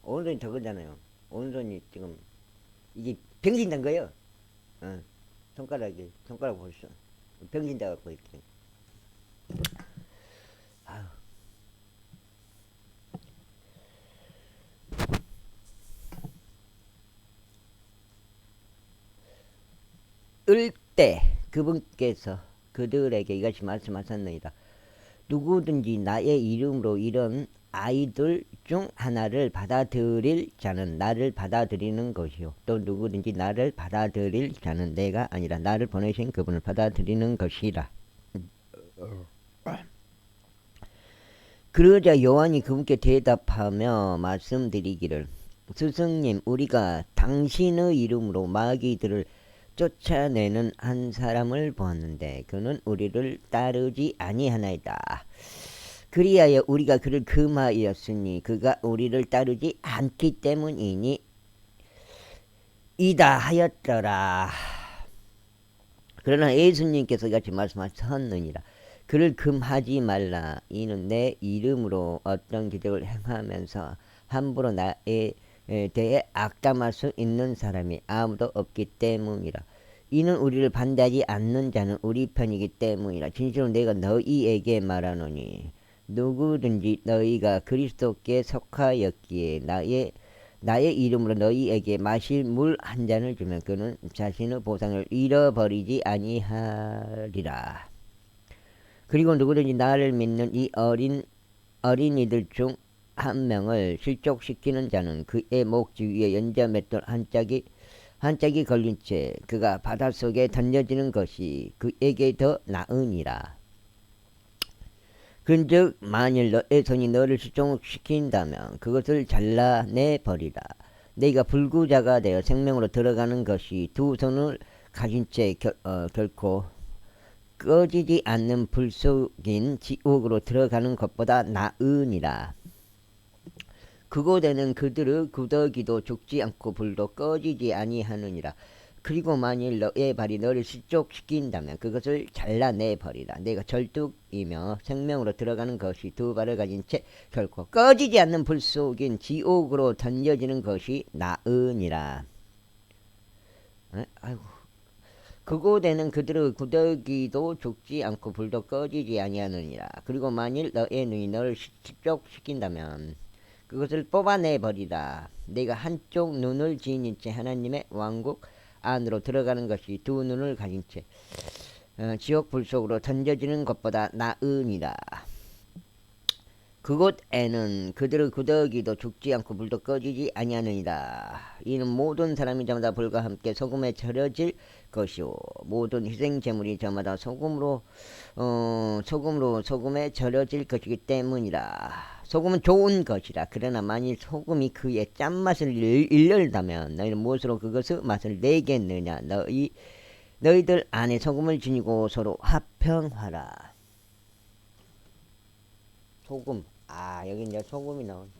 오른손이 저거잖아요. 오른손이 지금 이게 병신된 거예요. 어, 손가락 보시죠. 병신돼 갖고 이렇게. 아유, 을때 그분께서 그들에게 이같이 말씀하셨느니라. 누구든지 나의 이름으로 이런 아이들 중 하나를 받아들일 자는 나를 받아들이는 것이요. 또 누구든지 나를 받아들일 자는 내가 아니라 나를 보내신 그분을 받아들이는 것이라. 그러자 요한이 그분께 대답하며 말씀드리기를, 스승님, 우리가 당신의 이름으로 마귀들을 쫓아내는 한 사람을 보았는데 그는 우리를 따르지 아니하나이다. 그리하여 우리가 그를 금하였으니 그가 우리를 따르지 않기 때문이니 이다 하였더라. 그러나 예수님께서 같이 말씀하셨느니라. 그를 금하지 말라. 이는 내 이름으로 어떤 기적을 행하면서 함부로 나에 대해 악담할 수 있는 사람이 아무도 없기 때문이라. 이는 우리를 반대하지 않는 자는 우리 편이기 때문이라. 진실로 내가 너희에게 말하노니 누구든지 너희가 그리스도께 속하였기에 나의 이름으로 너희에게 마실 물 한 잔을 주면 그는 자신의 보상을 잃어버리지 아니하리라. 그리고 누구든지 나를 믿는 이 어린이들 중 한 명을 실족시키는 자는 그의 목지 위에 연자 맷돌 한 짝이 걸린 채 그가 바닷속에 던져지는 것이 그에게 더 나으니라. 그런즉 만일 너의 손이 너를 실족시킨다면 그것을 잘라내버리라. 네가 불구자가 되어 생명으로 들어가는 것이 두 손을 가진 채 결코 꺼지지 않는 불 속인 지옥으로 들어가는 것보다 나으니라. 그곳에는 그들의 구더기도 죽지 않고 불도 꺼지지 아니하느니라. 그리고 만일 너의 발이 너를 실족시킨다면 그것을 잘라내버리라. 내가 절뚝이며 생명으로 들어가는 것이 두 발을 가진 채 결코 꺼지지 않는 불 속인 지옥으로 던져지는 것이 나으니라. 아이고. 그곳에는 그들의 구더기도 죽지 않고 불도 꺼지지 아니하느니라. 그리고 만일 너의 눈이 너를 실족시킨다면 그것을 뽑아내버리라. 내가 한쪽 눈을 지닌 채 하나님의 왕국 안으로 들어가는 것이 두 눈을 가진 채 지옥 불 속으로 던져지는 것보다 나으니라. 그곳에는 그들의 구더기도 죽지 않고 불도 꺼지지 아니하느니라. 이는 모든 사람이 저마다 불과 함께 소금에 절여질 것이요 모든 희생 제물이 저마다 소금에 절여질 것이기 때문이라. 소금은 좋은 것이라. 그러나 만일 소금이 그의 짠맛을 잃는다면 너희는 무엇으로 그것의 맛을 내겠느냐. 너희들 안에 소금을 지니고 서로 화평하라. 소금. 여기 이제 소금이 나온.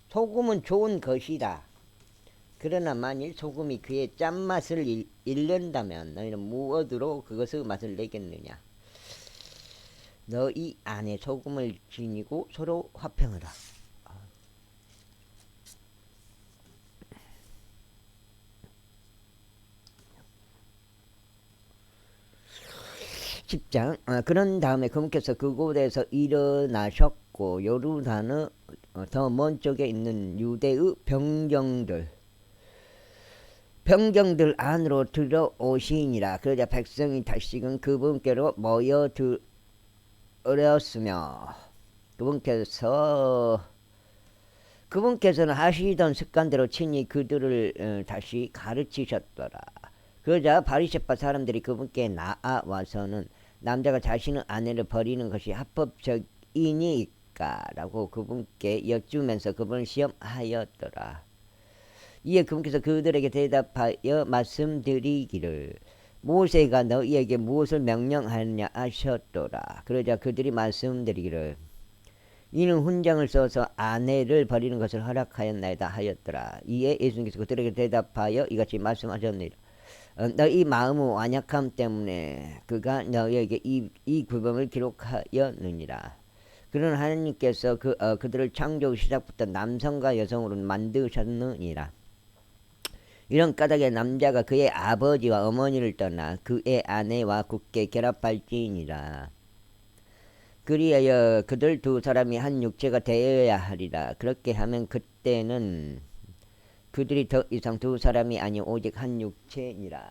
소금은 좋은 것이다. 그러나 만일 소금이 그의 짠맛을 잃는다면 너희는 무엇으로 그것의 맛을 내겠느냐. 너희 안에 소금을 지니고 서로 화평하라. 10장. 그런 다음에 그분께서 그곳에서 일어나셨고 요르단의 더 먼 쪽에 있는 유대의 병정들 안으로 들어오시니라. 그러자 백성이 다시금 그분께로 모여들었으며 그분께서는 하시던 습관대로 친히 그들을 다시 가르치셨더라. 그러자 바리새파 사람들이 그분께 나아와서는 남자가 자신의 아내를 버리는 것이 합법적이니까 라고 그분께 여쭈면서 그분을 시험하였더라. 이에 그분께서 그들에게 대답하여 말씀드리기를 모세가 너희에게 무엇을 명령하느냐 하셨더라. 그러자 그들이 말씀드리기를 이는 훈장을 써서 아내를 버리는 것을 허락하였나이다 하였더라. 이에 예수님께서 그들에게 대답하여 이같이 말씀하셨느니라. 너희 마음의 완약함 때문에 그가 너희에게 이 규범을 기록하였느니라. 그런 하나님께서 그들을 창조 시작부터 남성과 여성으로 만드셨느니라. 이런 까닭에 남자가 그의 아버지와 어머니를 떠나 그의 아내와 굳게 결합할지니라. 그리하여 그들 두 사람이 한 육체가 되어야 하리라. 그렇게 하면 그때는 그들이 더 이상 두 사람이 아니 오직 한 육체니라.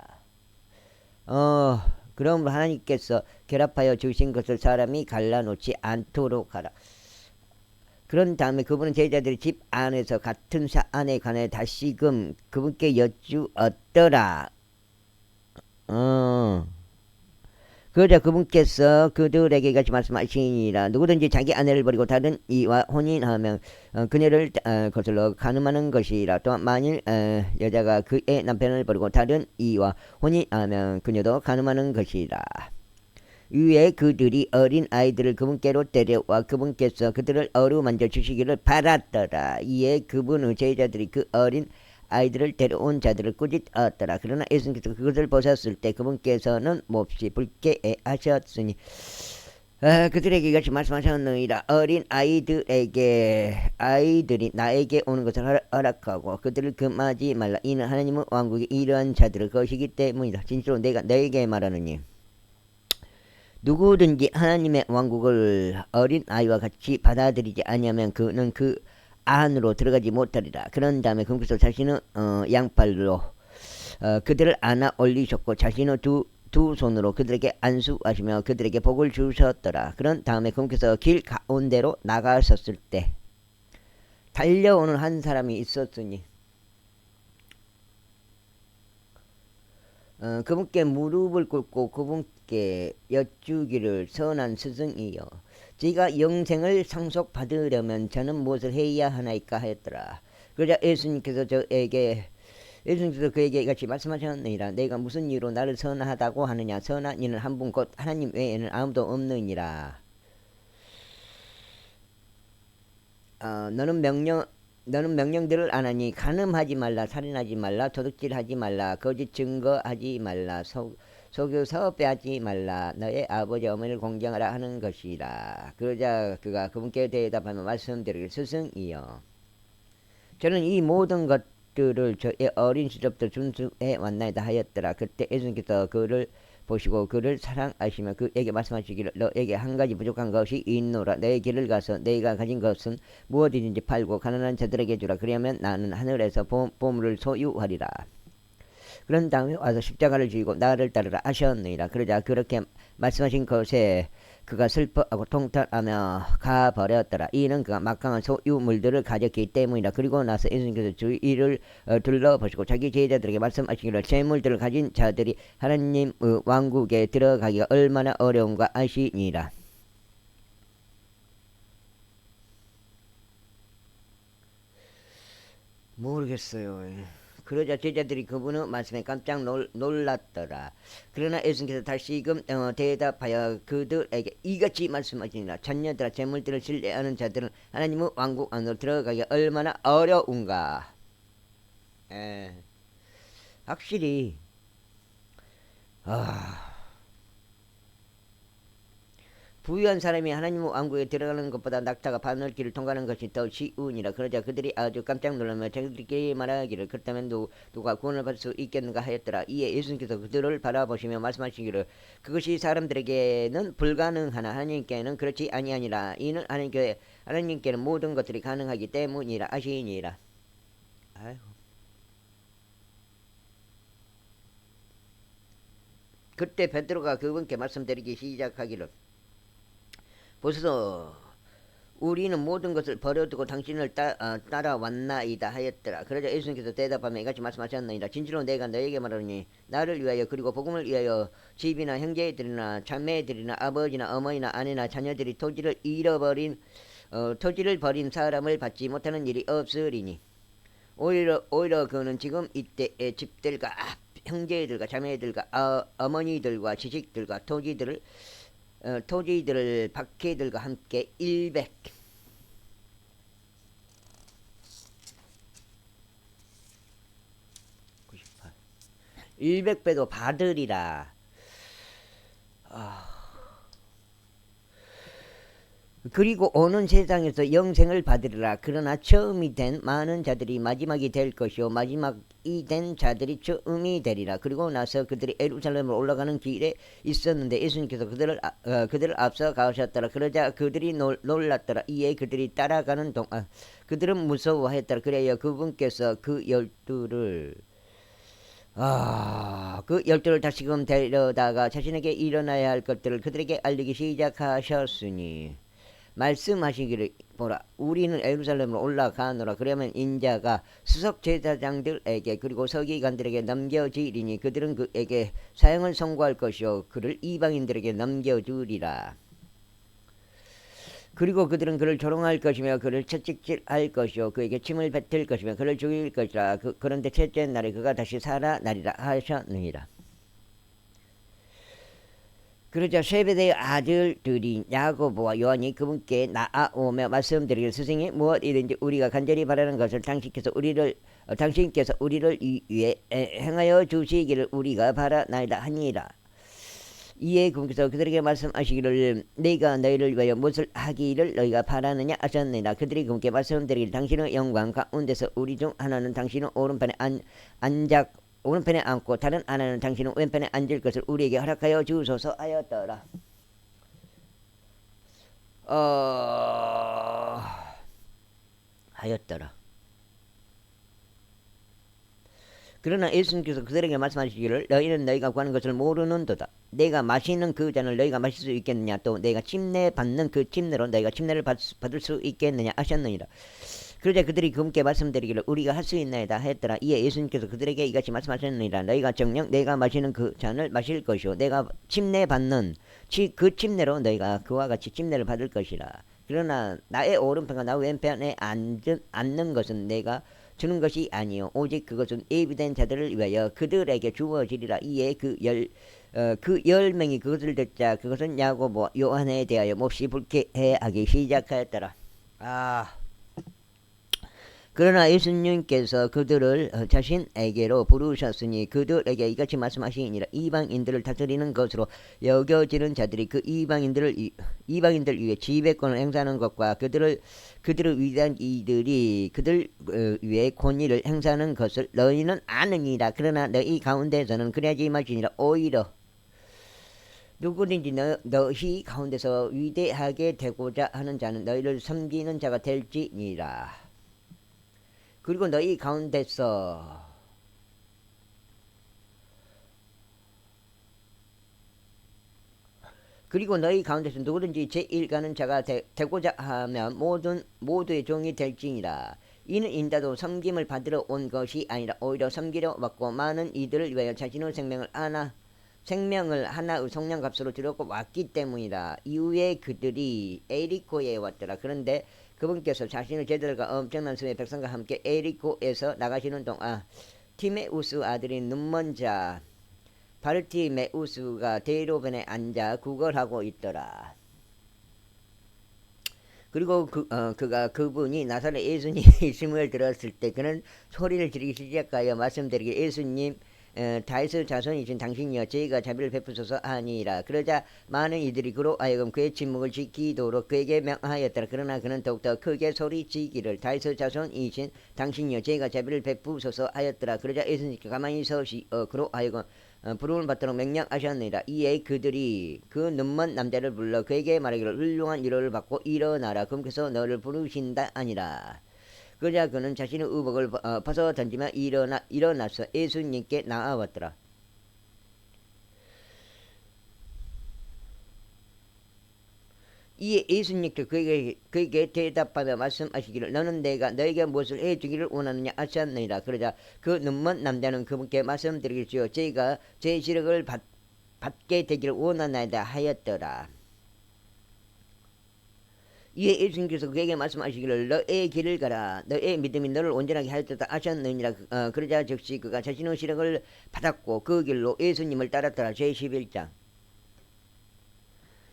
그럼 하나님께서 결합하여 주신 것을 사람이 갈라놓지 않도록 하라. 그런 다음에 그분은 제자들이 집 안에서 같은 사안에 관해 다시금 그분께 여쭈었더라. 그러자 그분께서 그들에게 같이 말씀하시니라. 누구든지 자기 아내를 버리고 다른 이와 혼인하면 그녀를 거슬러 간음하는 것이라. 또한 만일 여자가 그의 남편을 버리고 다른 이와 혼인하면 그녀도 간음하는 것이라. 위에 그들이 어린 아이들을 그분께로 데려와 그분께서 그들을 어루만져 주시기를 바랐더라. 이에 그분의 제자들이 그 어린 아이들을 데려온 자들을 꾸짖었더라. 그러나 예수님께서 그것을 보셨을 때 그분께서는 몹시 불쾌해하셨으니 그들에게 이같이 말씀하셨느니라. 어린 아이들이 나에게 오는 것을 허락하고 그들을 금하지 말라. 이는 하나님의 왕국이 이러한 자들의 것이기 때문이다. 진실로 내가 너에게 말하느니 누구든지 하나님의 왕국을 어린 아이와 같이 받아들이지 아니하면 그는 그 안으로 들어가지 못하리라. 그런 다음에 그분께서 자신의 양팔로 그들을 안아 올리셨고 자신의 두 손으로 그들에게 안수하시며 그들에게 복을 주셨더라. 그런 다음에 그분께서 길 가운데로 나가셨을 때 달려오는 한 사람이 있었으니 그분께 무릎을 꿇고 그분께 여쭈기를 선한 스승이여 제가 영생을 상속받으려면 저는 무엇을 해야 하나이까 하였더라. 그러자 예수님께서 그에게 같이 말씀하셨느니라. 내가 무슨 이유로 나를 선하다고 하느냐. 선한 이는 한 분 곧 하나님 외에는 아무도 없느니라. 너는 명령들을 안 하니 간음하지 말라, 살인하지 말라, 도둑질하지 말라, 거짓 증거하지 말라, 속여서 빼앗지 말라, 너의 아버지 어머니를 공경하라 하는 것이라. 그러자 그가 그분께 대답하며 말씀드리길 스승이여 저는 이 모든 것들을 저의 어린 시절부터 준수해 왔나이다 하였더라. 그때 예수님께서 그를 보시고 그를 사랑하시며 그에게 말씀하시기를 너에게 한 가지 부족한 것이 있노라. 너의 길을 가서 너희가 가진 것은 무엇이든지 팔고 가난한 자들에게 주라. 그러면 나는 하늘에서 보물을 소유하리라. 그런 다음에 와서 십자가를 지고 나를 따르라 하셨느니라. 그러자 그렇게 말씀하신 것에 그가 슬퍼하고 통탄하며 가버렸더라. 이는 그가 막강한 소유물들을 가졌기 때문이라. 그리고 나서 예수님께서 주위를 둘러보시고 자기 제자들에게 말씀하시기를 재물들을 가진 자들이 하나님의 왕국에 들어가기가 얼마나 어려운가 아시니라. 모르겠어요. 그러자 제자들이 그분의 말씀에 깜짝 놀랐더라. 그러나 예수님께서 다시금 대답하여 그들에게 이같이 말씀하시니라. 자녀들아 재물들을 신뢰하는 자들은 하나님의 왕국 안으로 들어가기가 얼마나 어려운가. 확실히 부유한 사람이 하나님의 왕국에 들어가는 것보다 낙타가 바늘길을 통과하는 것이 더 쉬우니라. 그러자 그들이 아주 깜짝 놀라며 자기들끼리 말하기를 그렇다면 누가 구원을 받을 수 있겠는가 하였더라. 이에 예수님께서 그들을 바라보시며 말씀하시기를 그것이 사람들에게는 불가능하나 하나님께는 그렇지 아니하니라. 이는 하나님께는 모든 것들이 가능하기 때문이라 하시니라. 아이고. 그때 베드로가 그분께 말씀드리기 시작하기를 보소서 우리는 모든 것을 버려두고 당신을 따라왔나이다 하였더라. 그러자 예수님께서 대답하며 이같이 말씀하셨나이다. 진실로 내가 너에게 말하니 나를 위하여 그리고 복음을 위하여 집이나 형제들이나 자매들이나 아버지나 어머니나 아내나 자녀들이 토지를 버린 사람을 받지 못하는 일이 없으리니 오히려 그는 지금 이때의 집들과 형제들과 자매들과 어머니들과 지식들과 토지들을 박해들과 함께 100배도 받으리라. 그리고 오는 세상에서 영생을 받으리라. 그러나 처음이 된 많은 자들이 마지막이 될 것이요 마지막이 된 자들이 처음이 되리라. 그리고 나서 그들이 예루살렘으로 올라가는 길에 있었는데 예수님께서 그들을 앞서 가셨더라. 그러자 그들이 놀랐더라. 이에 그들이 따라가는 동안 그들은 무서워했더라. 그래야 그분께서 그 열두를 그 열두를 다시금 데려다가 자신에게 일어나야 할 것들을 그들에게 알리기 시작하셨으니 말씀하시기를 보라 우리는 예루살렘으로 올라가노라. 그러면 인자가 수석 제사장들에게 그리고 서기관들에게 넘겨지리니 그들은 그에게 사형을 선고할 것이요 그를 이방인들에게 넘겨주리라. 그리고 그들은 그를 조롱할 것이며 그를 채찍질할 것이요 그에게 침을 뱉을 것이며 그를 죽일 것이라. 그런데 셋째 날에 그가 다시 살아나리라 하셨느니라. 그러자 세베대의 아들들이 야고보와 요한이 그분께 나아오며 말씀드리기를 스승이 무엇이든지 우리가 간절히 바라는 것을 당신께서 우리를 위해 행하여 주시기를 우리가 바라나이다 하니라. 이에 그분께서 그들에게 말씀하시기를 내가 너희를 위하여 무엇을 하기를 너희가 바라느냐 하셨느니라. 그들이 그분께 말씀드리기를 당신의 영광 가운데서 우리 중 하나는 당신의 오른편에 앉고 다른 하나는 당신은 왼편에 앉을 것을 우리에게 허락하여 주소서 하였더라. 하였더라. 그러나 예수님께서 그들에게 말씀하시기를 너희는 너희가 구하는 것을 모르는도다. 내가 마시는 그 잔을 너희가 마실 수 있겠느냐 또 내가 침례 받는 그 침례로 너희가 침례를 받을 수 있겠느냐 하셨느니라. 그러자 그들이 그분께 말씀드리기를 우리가 할 수 있나이다 했더라. 이에 예수님께서 그들에게 이같이 말씀하셨느니라. 너희가 정녕 내가 마시는 그 잔을 마실 것이요 내가 침례 받는 그 침례로 너희가 그와 같이 침례를 받을 것이라. 그러나 나의 오른편과 나 왼편에 앉는 것은 내가 주는 것이 아니요 오직 그것은 예비된 자들을 위하여 그들에게 주어지리라. 이에 그 10명이 그것을 듣자 그것은 야고보 요한에 대하여 몹시 불쾌해하기 시작하였더라. 그러나 예수님께서 그들을 자신에게로 부르셨으니 그들에게 이같이 말씀하시니라. 이방인들을 다스리는 것으로 여겨지는 자들이 그 이방인들 위에 지배권을 행사하는 것과 그들을 위한 이들이 그들 위에 권위를 행사하는 것을 너희는 아느니라. 그러나 너희 가운데서는 그래야지 마시니라. 오히려 누구든지 너희 가운데서 위대하게 되고자 하는 자는 너희를 섬기는 자가 될지니라. 그리고 너희 가운데서 누구든지 제1가는 자가 되고자 하면 모두의 종이 될지니라. 이는 인자도 섬김을 받으러 온 것이 아니라 오히려 섬기려 왔고 많은 이들을 위하여 자신의 생명을 하나의 속량값으로 주려고 왔기 때문이라. 이후에 그들이 에리코에 왔더라. 그런데 그분께서 자신의 제자들과 엄청난 수의 백성과 함께 에리코에서 나가시는 동안 티메우스 아들인 눈먼 자 바르티메우스가 대로변에 앉아 구걸하고 있더라. 그리고 그분이 나사렛 예수님의 이름을 들었을 때 그는 소리를 지르기 시작하여 말씀드리기를 예수님 다윗의 자손이신 당신이여 저희가 자비를 베푸소서 하니라. 그러자 많은 이들이 그로 하여금 그의 침묵을 지키도록 그에게 명하였더라. 그러나 그는 더욱더 크게 소리치기를 다윗의 자손이신 당신이여 저희가 자비를 베푸소서 하였더라. 그러자 예수님께 가만히 그로 하여금 부름을 받도록 명령하셨느니라. 이에 그들이 그 눈먼 남자를 불러 그에게 말하기를 훌륭한 위로를 받고 일어나라. 그분께서 너를 부르신다 아니라. 그러자 그는 자신의 의복을 벗어 던지며 일어나서 예수님께 나아왔더라. 이에 예수님께서 그에게 대답하며 말씀하시기를 너는 내가 너에게 무엇을 해주기를 원하느냐 하셨느니라. 그러자 그 눈먼 남자는 그분께 말씀드리기를 저희가 제 시력을 받게 되기를 원하나이다 하였더라. 이에 예수님께서 그에게 말씀하시기를 너의 길을 가라. 너의 믿음이 너를 온전하게 하였다 하셨느니라. 그러자 즉시 그가 자신의 시력을 받았고 그 길로 예수님을 따랐더라. 제11장.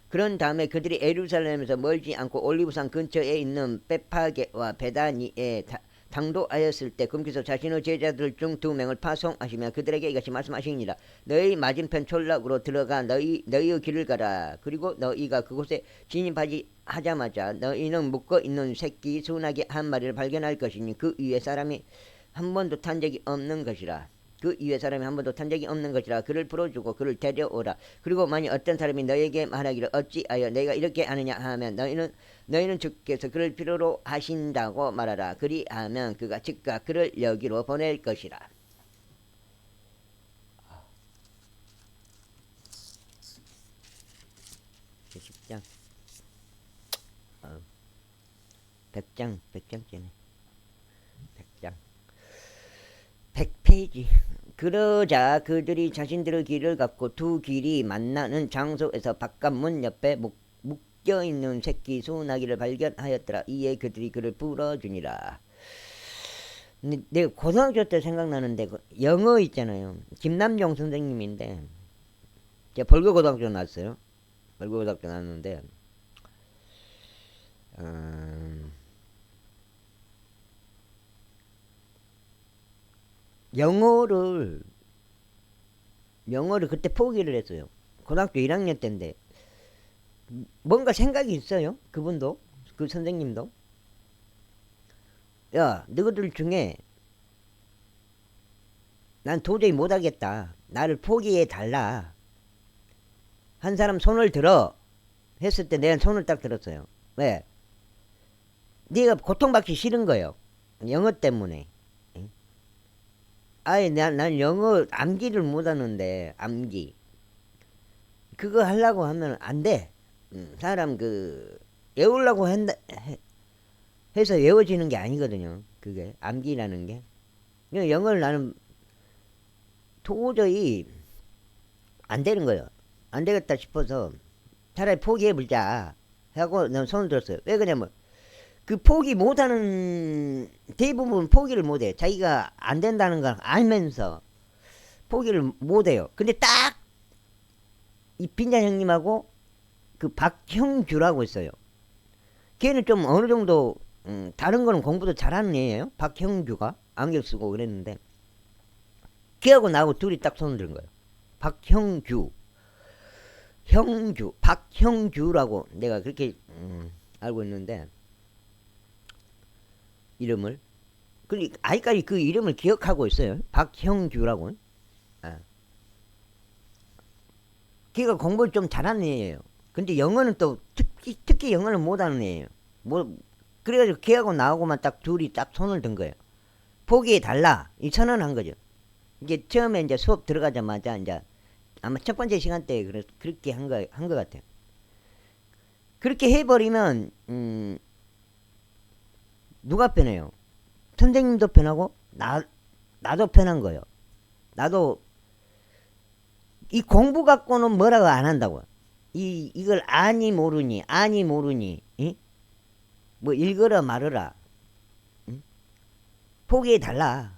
그런 다음에 그들이 예루살렘에서 멀지 않고 올리브산 근처에 있는 베파게와 베다니에 당도하였을 때 금께서 자신의 제자들 중 2명을 파송하시며 그들에게 이같이 말씀하시니라. 너희 맞은편 촌락으로 들어가 너희의 길을 가라. 그리고 너희가 그곳에 진입하지 하자마자 너희는 묶어 있는 새끼 소나기 한 마리를 발견할 것이니 그 위에 사람이 한 번도 탄 적이 없는 것이라. 그 위에 사람이 한 번도 탄 적이 없는 것이라. 그를 풀어주고 그를 데려오라. 그리고 만일 어떤 사람이 너에게 말하기를 어찌하여 내가 이렇게 하느냐 하면 너희는 주께서 그를 필요로 하신다고 말하라. 그리하면 그가 즉각 그를 여기로 보낼 것이라. 10장 100장째네. 100장 100페이지. 그러자 그들이 자신들의 길을 갖고 두 길이 만나는 장소에서 바깥문 옆에 묶여있는 새끼 소나기를 발견하였더라. 이에 그들이 그를 풀어주니라. 내가 고등학교 때 생각나는데 영어 있잖아요. 김남정 선생님인데 제가 벌교고등학교 나왔어요. 벌교고등학교 나왔는데 영어를 그때 포기를 했어요. 고등학교 1학년 때인데 뭔가 생각이 있어요. 그분도 그 선생님도 야 너희들 중에 난 도저히 못하겠다. 나를 포기해 달라. 한 사람 손을 들어 했을 때 내가 손을 딱 들었어요. 왜? 네가 고통받기 싫은 거예요. 영어 때문에. 아예 난 영어 암기를 못하는데 암기 그거 하려고 하면 안 돼. 사람 외우려고 해서 외워지는 게 아니거든요. 그게 암기라는 게. 영어를 나는 도저히 안 되는 거예요. 안 되겠다 싶어서 차라리 포기해보자 하고 난 손을 들었어요. 왜 그러냐면 그 포기 못하는 대부분 포기를 못해. 자기가 안 된다는 걸 알면서 포기를 못해요. 근데 딱 이 빈자 형님하고 그 박형규라고 있어요. 걔는 좀 어느 정도 다른 거는 공부도 잘하는 애예요. 박형규가 안경 쓰고 그랬는데 걔하고 나하고 둘이 딱 손을 든 거예요. 박형규라고 내가 그렇게 알고 있는데 이름을 아직까지 그 이름을 기억하고 있어요. 박형규라고. 걔가 공부를 좀 잘하는 애예요. 근데 영어는 또 특히 영어는 못하는 애예요. 그래가지고 걔하고 나하고만 딱 둘이 딱 손을 든 거예요. 포기해 달라 이 선언한 거죠. 이제 처음에 이제 수업 들어가자마자 이제 아마 첫 번째 시간 때 그렇게 한 거 같아요. 그렇게 해버리면 누가 편해요? 선생님도 편하고 나도 편한 거예요. 나도 이 공부 갖고는 뭐라고 안 한다고. 이걸 아니 모르니 이? 뭐 읽어라 말어라. 응? 포기해 달라.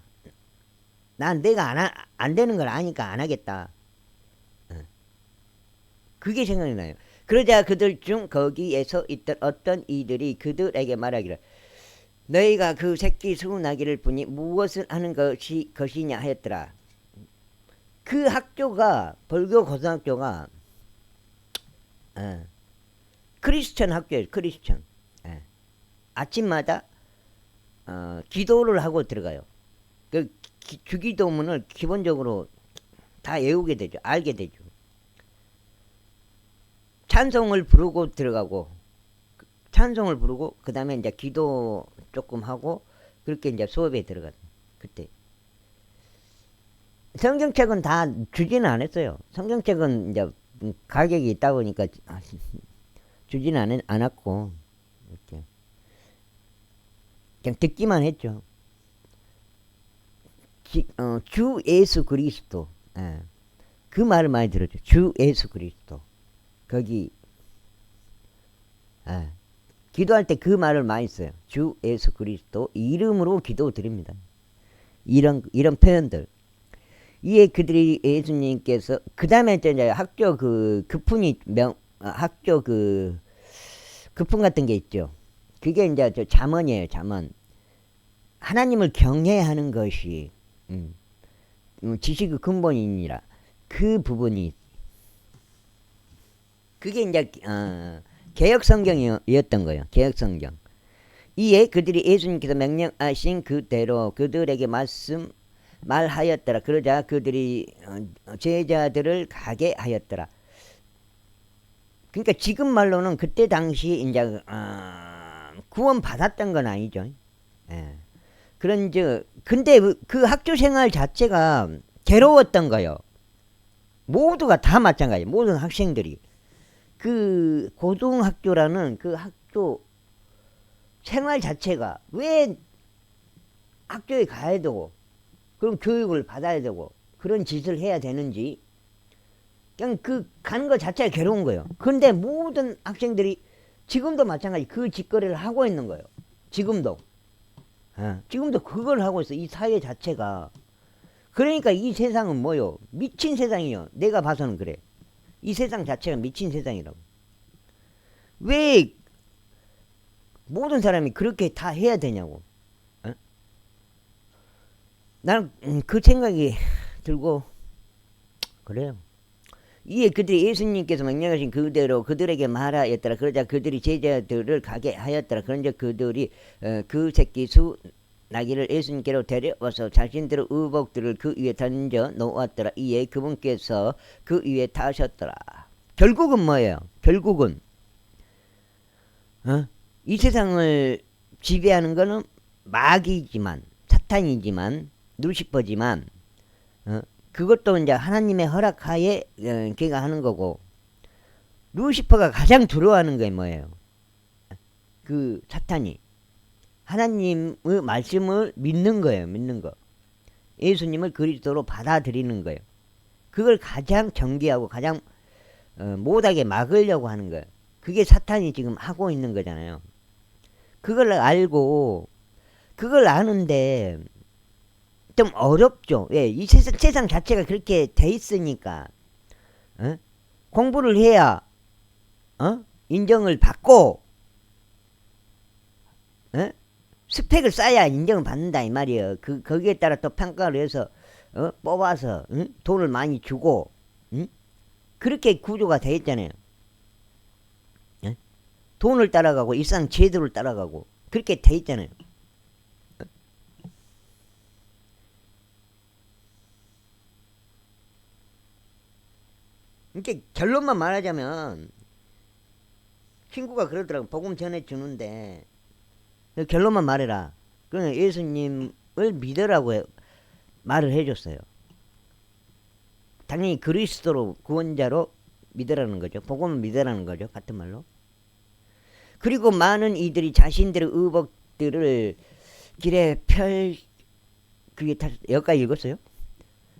난 내가 안 되는 걸 아니까 안 하겠다. 그게 생각이 나요. 그러자 그들 중 거기에서 있던 어떤 이들이 그들에게 말하기를 너희가 그 새끼 소나기를 보니 무엇을 하는 것이냐 하였더라. 그 학교가 벌교 고등학교가 크리스천 학교예요. 크리스천. 아침마다 기도를 하고 들어가요. 그 주기도문을 기본적으로 다 외우게 되죠. 알게 되죠. 찬송을 부르고 들어가고 찬송을 부르고 그 다음에 이제 기도 조금 하고 그렇게 이제 수업에 들어가요. 그때 성경책은 다 주지는 않았어요. 성경책은 이제 가격이 있다 보니까 주지는 않았고 이렇게 그냥 듣기만 했죠. 주 예수 그리스도 그 말을 많이 들었죠. 주 예수 그리스도 거기 기도할 때 그 말을 많이 써요. 주 예수 그리스도 이름으로 기도 드립니다. 이런 표현들. 이에 그들이 예수님께서 그 다음에 이제 학교 급fun이 학교 급품 같은 게 있죠. 그게 이제 잠언이에요. 잠언. 하나님을 경외하는 것이 지식의 근본이니라. 그 부분이 그게 이제 개혁 성경이었던 거예요. 개혁 성경. 이에 그들이 예수님께서 명령하신 그대로 그들에게 말하였더라. 그러자 그들이 제자들을 가게 하였더라. 그러니까 지금 말로는 그때 당시 이제 구원 받았던 건 아니죠. 예. 근데 그 학교 생활 자체가 괴로웠던 거예요. 모두가 다 마찬가지. 모든 학생들이 그 고등학교라는 그 학교 생활 자체가 왜 학교에 가야 되고 그런 교육을 받아야 되고 그런 짓을 해야 되는지 그냥 그 가는 것 자체가 괴로운 거예요. 근데 모든 학생들이 지금도 마찬가지 그 짓거리를 하고 있는 거예요. 지금도 그걸 하고 있어. 이 사회 자체가. 그러니까 이 세상은 뭐요? 미친 세상이요. 내가 봐서는 그래. 이 세상 자체가 미친 세상이라고. 왜 모든 사람이 그렇게 다 해야 되냐고. 나는 그 생각이 들고 그래요. 이에 그들이 예수님께서 명령하신 그대로 그들에게 말하였더라. 그러자 그들이 제자들을 가게 하였더라. 그런데 그들이 그 새끼 수 나귀를 예수님께로 데려와서 자신들의 의복들을 그 위에 던져 놓았더라. 이에 그분께서 그 위에 타셨더라. 결국은 뭐예요? 결국은 이 세상을 지배하는 거는 마귀지만 사탄이지만 루시퍼지만 그것도 이제 하나님의 허락하에 걔가 하는 거고 루시퍼가 가장 두려워하는 게 뭐예요? 그 사탄이 하나님의 말씀을 믿는 거예요. 믿는 거. 예수님을 그리스도로 받아들이는 거예요. 그걸 가장 경계하고 가장 못하게 막으려고 하는 거예요. 그게 사탄이 지금 하고 있는 거잖아요. 그걸 알고 그걸 아는데 좀 어렵죠. 예, 이 세상 자체가 그렇게 돼 있으니까 공부를 해야 인정을 받고 스펙을 쌓아야 인정을 받는다 이 말이에요. 거기에 따라 또 평가를 해서 뽑아서 돈을 많이 주고 그렇게 구조가 돼 있잖아요. 돈을 따라가고 일상 제도를 따라가고 그렇게 돼 있잖아요. 이렇게 결론만 말하자면 친구가 그러더라고. 복음 전해 주는데 결론만 말해라. 그러면 예수님을 믿으라고 말을 해줬어요. 당연히 그리스도로 구원자로 믿으라는 거죠. 복음을 믿으라는 거죠. 같은 말로. 그리고 많은 이들이 자신들의 의복들을 길에 그게 여기까지 읽었어요?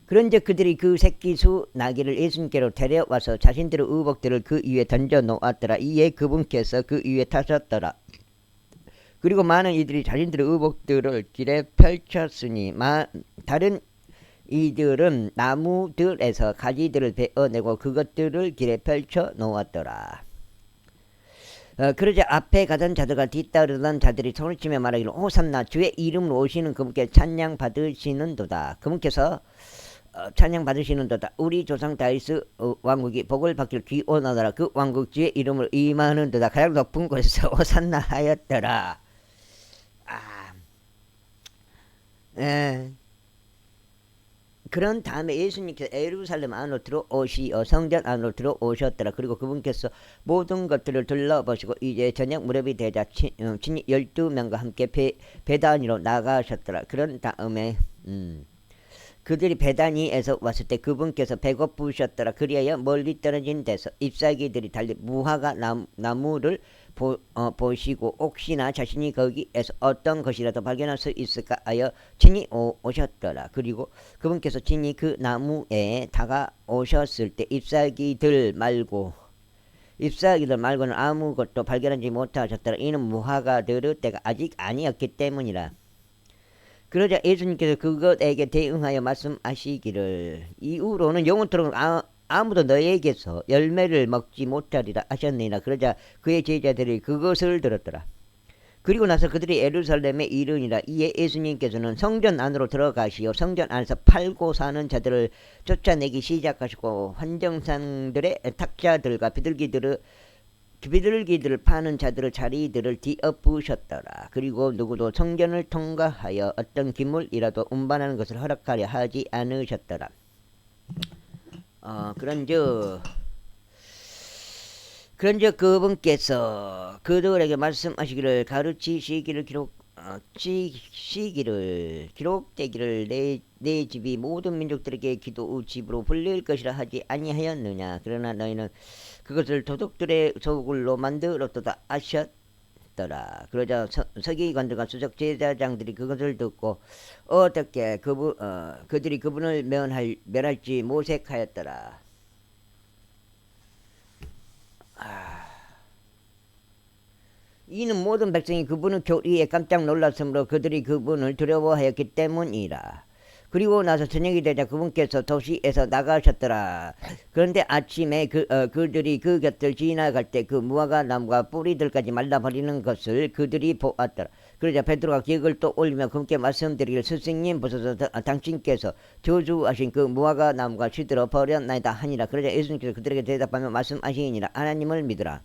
그런즉 그들이 그 새끼 수 나귀를 예수님께로 데려와서 자신들의 의복들을 그 위에 던져 놓았더라. 이에 그분께서 그 위에 타셨더라. 그리고 많은 이들이 자신들의 의복들을 길에 펼쳤으니 다른 이들은 나무들에서 가지들을 베어내고 그것들을 길에 펼쳐 놓았더라. 그러자 앞에 가던 자들과 뒤따르던 자들이 손을 치며 말하기를 호산나 주의 이름으로 오시는 그분께 찬양 받으시는도다. 그분께서 찬양 받으시는도다. 우리 조상 다윗의 왕국이 복을 받기를 기원하더라. 그 왕국 주의 이름으로 임하는도다. 가장 높은 곳에서 호산나 하였더라. 그런 다음에 예수님께서 예루살렘 안으로 들어오시어 성전 안으로 들어오셨더라. 그리고 그분께서 모든 것들을 둘러보시고 이제 저녁 무렵이 되자 친히 12명과 함께 베다니로 나가셨더라. 그런 다음에 그들이 베다니에서 왔을 때 그분께서 배고프셨더라. 그리하여 멀리 떨어진 데서 잎사귀들이 달린 무화과 나무를 보시고 혹시나 자신이 거기에서 어떤 것이라도 발견할 수 있을까 하여 친히 오셨더라. 그리고 그분께서 친히 그 나무에 다가오셨을 때 잎사귀들 말고는 아무것도 발견하지 못하셨더라. 이는 무화과들의 때가 아직 아니었기 때문이라. 그러자 예수님께서 그것에게 대응하여 말씀하시기를 이후로는 영원토록 아무도 너에게서 열매를 먹지 못하리라 하셨느니라. 그러자 그의 제자들이 그것을 들었더라. 그리고 나서 그들이 예루살렘에 이르니라. 이에 예수님께서는 성전 안으로 들어가시어 성전 안에서 팔고 사는 자들을 쫓아내기 시작하시고 환정상들의 탁자들과 비둘기들을 파는 자들의 자리들을 뒤엎으셨더라. 그리고 누구도 성전을 통과하여 어떤 기물이라도 운반하는 것을 허락하려 하지 않으셨더라. 그런즉 그분께서 그들에게 말씀하시기를 가르치시기를 기록되기를 내 집이 모든 민족들에게 기도 집으로 불릴 것이라 하지 아니하였느냐. 그러나 너희는 그것을 도둑들의 소굴로 만들었도다 하셨더라. 그러자 서기관들과 수석 제사장들이 그것을 듣고 어떻게 그들이 그분을 멸할지 모색하였더라. 이는 모든 백성이 그분의 교리에 깜짝 놀랐으므로 그들이 그분을 두려워하였기 때문이라. 그리고 나서 저녁이 되자 그분께서 도시에서 나가셨더라. 그런데 아침에 그들이 그 곁을 지나갈 때 그 무화과 나무가 뿌리들까지 말라버리는 것을 그들이 보았더라. 그러자 베드로가 기억을 또 올리며 그분께 말씀드리기를 스승님 보소서 당신께서 저주하신 그 무화과 나무가 시들어 버렸나이다 하니라. 그러자 예수님께서 그들에게 대답하며 말씀하시니라. 하나님을 믿으라.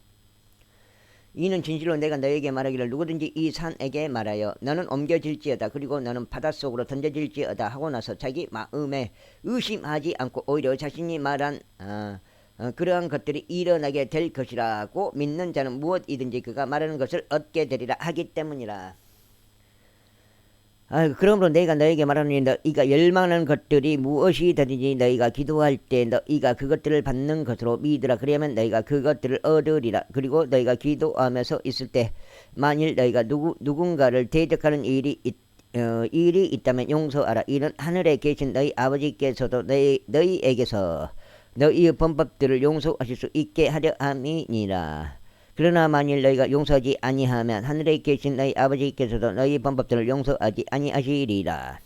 이는 진실로 내가 너에게 말하기를 누구든지 이 산에게 말하여 너는 옮겨질지어다 그리고 너는 바닷속으로 던져질지어다 하고 나서 자기 마음에 의심하지 않고 오히려 자신이 말한 그러한 것들이 일어나게 될 것이라고 믿는 자는 무엇이든지 그가 말하는 것을 얻게 되리라 하기 때문이라. 그러므로 내가 너에게 말하노니 너희가 열망하는 것들이 무엇이든지 너희가 기도할 때 너희가 그것들을 받는 것으로 믿으라. 그러면 너희가 그것들을 얻으리라. 그리고 너희가 기도하면서 있을 때 만일 너희가 누군가를 대적하는 일이 있다면 용서하라. 이는 하늘에 계신 너희 아버지께서도 너희에게서 너희의 범법들을 용서하실 수 있게 하려 함이니라. 그러나 만일 너희가 용서하지 아니하면 하늘에 계신 너희 아버지께서도 너희 범법들을 용서하지 아니하시리라.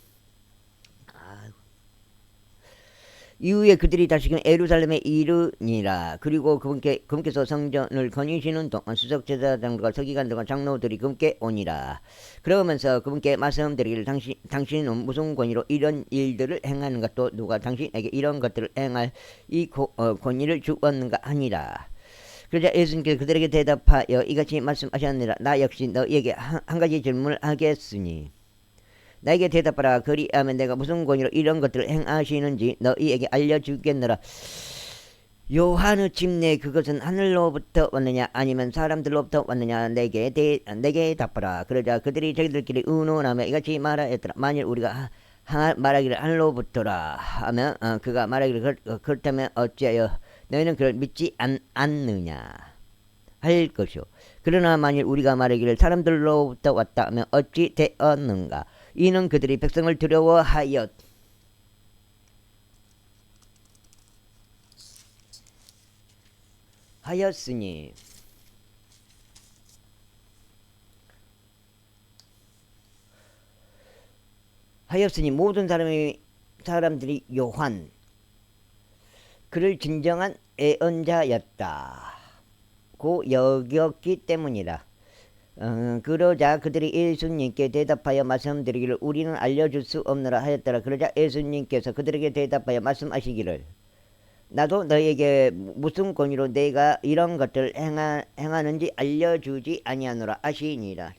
이후에 그들이 다시금 예루살렘에 이르니라. 그리고 그분께서 성전을 거니시는 동안 수석제사장들과 서기관들과 장로들이 그분께 오니라. 그러면서 그분께 말씀드리기를 당신은 무슨 권위로 이런 일들을 행하는가, 또 누가 당신에게 이런 것들을 행할 이 권위를 주었는가 하니라. 그러자 예수님께서 그들에게 대답하여 이같이 말씀하셨느니라. 나 역시 너희에게 한 가지 질문을 하겠으니 나에게 대답하라. 그리하면 내가 무슨 권위로 이런 것들을 행하시는지 너희에게 알려주겠노라. 요한의 침례 그것은 하늘로부터 왔느냐 아니면 사람들로부터 왔느냐 내게 답하라. 그러자 그들이 자기들끼리 의논하며 이같이 말하였더라. 만일 우리가 말하기를 하늘로부터라 하면 그가 말하기를 그렇다면 어찌하여 너희는 그걸 믿지 않느냐 할 것이요. 그러나 만일 우리가 말하기를 사람들로부터 왔다 하면 어찌 되었는가. 이는 그들이 백성을 두려워하였으니 모든 사람들이 요한 그를 진정한 애언자였다고 여겼기 때문이라. 그러자 그들이 예수님께 대답하여 말씀드리기를 우리는 알려줄 수 없느라 하였더라. 그러자 예수님께서 그들에게 대답하여 말씀하시기를 나도 너에게 무슨 권위로 내가 이런 것들을 행하는지 알려주지 아니하노라 하시니라.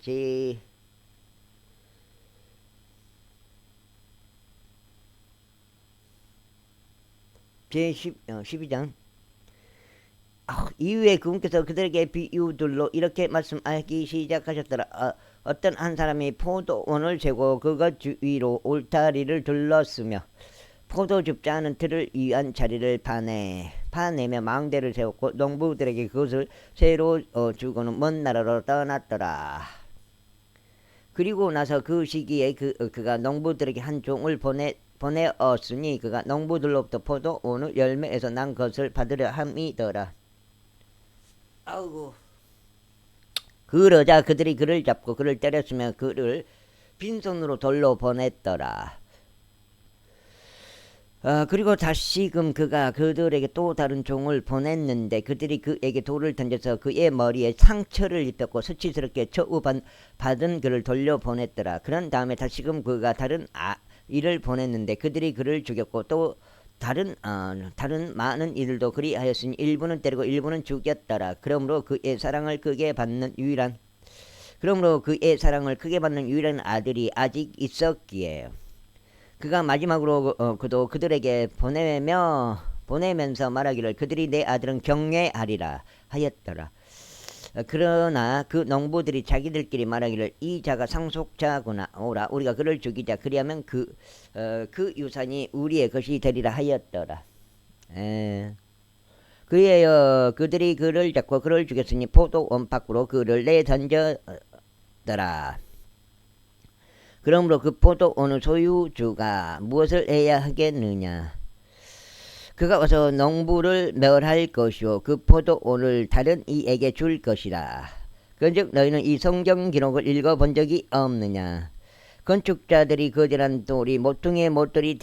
제12장 이후에 그분께서 그들에게 비유들로 이렇게 말씀하기 시작하셨더라. 어떤 한 사람이 포도원을 세고 그것 주위로 울타리를 둘렀으며 포도즙자는 틀을 위한 자리를 파내며 망대를 세웠고 농부들에게 그것을 새로 주고는 먼 나라로 떠났더라. 그리고 나서 그 시기에 그가 농부들에게 한 종을 보내었으니 그가 농부들로부터 포도원의 열매에서 난 것을 받으려 함이더라. 아이고. 그러자 그들이 그를 잡고 그를 때렸으며 그를 빈손으로 돌로 보냈더라. 그리고 다시금 그가 그들에게 또 다른 종을 보냈는데 그들이 그에게 돌을 던져서 그의 머리에 상처를 입혔고 수치스럽게 처우받은 그를 돌려보냈더라. 그런 다음에 다시금 그가 다른 이를 보냈는데 그들이 그를 죽였고 또 다른 많은 이들도 그리하였으니 일부는 때리고 일부는 죽였더라. 그러므로 그의 사랑을 크게 받는 유일한 아들이 아직 있었기에 그가 마지막으로 그도 그들에게 보내면서 말하기를 그들이 내 아들은 경외하리라 하였더라. 그러나 그 농부들이 자기들끼리 말하기를 이 자가 상속자구나. 오라 우리가 그를 죽이자. 그리하면 그 유산이 우리의 것이 되리라 하였더라. 그리하여 그들이 그를 잡고 그를 죽였으니 포도원 밖으로 그를 내던졌더라. 그러므로 그 포도원의 소유주가 무엇을 해야 하겠느냐? 그가 와서 농부를 멸할 것이요 그 포도원을 다른 이에게 줄 것이라. 그런즉 너희는 이 성경 기록을 읽어본 적이 없느냐? 건축자들이 거절한 돌이 모퉁이의 못돌이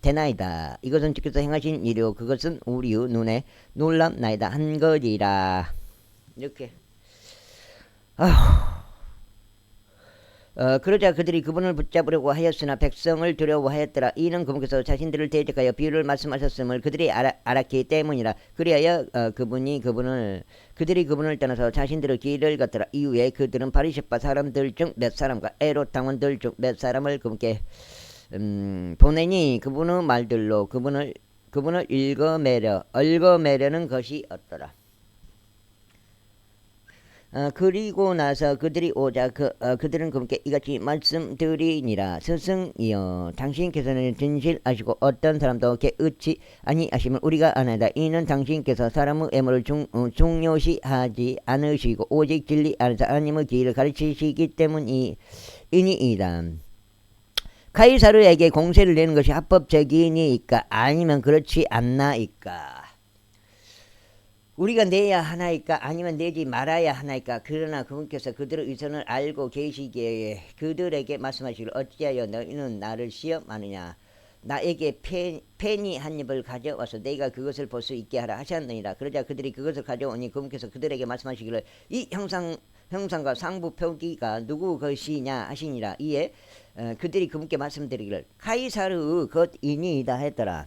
되나이다. 이것은 주께서 행하신 일이요 그것은 우리의 눈에 놀랍나이다 한 것이라. 이렇게. 그러자 그들이 그분을 붙잡으려고 하였으나 백성을 두려워하였더라. 이는 그분께서 자신들을 대적하여 비유를 말씀하셨음을 그들이 알았기 때문이라. 그리하여 그들이 그분을 떠나서 자신들의 길을 걷더라. 이후에 그들은 바리새파 사람들 중 몇 사람과 에롯 당원들 중 몇 사람을 그분께 보내니 그분의 말들로 그분을 얽어매려는 것이 없더라. 그리고 나서 그들이 오자 그들은 그분께 이같이 말씀드리니라. 스승이여 당신께서는 진실하시고 어떤 사람도 개의치 아니하심을 우리가 아나이다. 이는 당신께서 사람의 애물을 중요시하지 않으시고 오직 진리 안에서 하나님의 길을 가르치시기 때문이니이다. 카이사르에게 공세를 내는 것이 합법적이니까 아니면 그렇지 않나이까. 우리가 내야 하나이까 아니면 내지 말아야 하나이까. 그러나 그분께서 그들의 의선을 알고 계시기에 그들에게 말씀하시기를 어찌하여 너희는 나를 시험하느냐. 나에게 펜이 한 입을 가져와서 내가 그것을 볼 수 있게 하라 하셨느니라. 그러자 그들이 그것을 가져오니 그분께서 그들에게 말씀하시기를 이 형상과 상부 표기가 누구 것이냐 하시니라. 이에 그들이 그분께 말씀드리기를 카이사르의 것이니이다 했더라.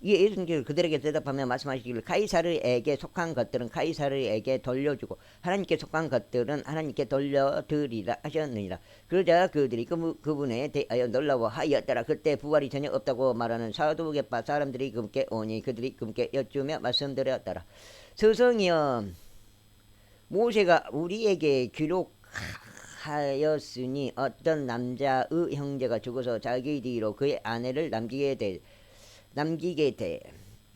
이에 예수님께서 그들에게 대답하며 말씀하시기를 카이사르에게 속한 것들은 카이사르에게 돌려주고 하나님께 속한 것들은 하나님께 돌려드리라 하셨느니라. 그러자 그들이 그분에 대하여 놀라워하였더라. 그때 부활이 전혀 없다고 말하는 사두개파 사람들이 그분께 오니 그들이 그분께 여쭈며 말씀드렸더라. 스승이여 모세가 우리에게 기록하였으니 어떤 남자의 형제가 죽어서 자기 뒤로 그의 아내를 남기게 돼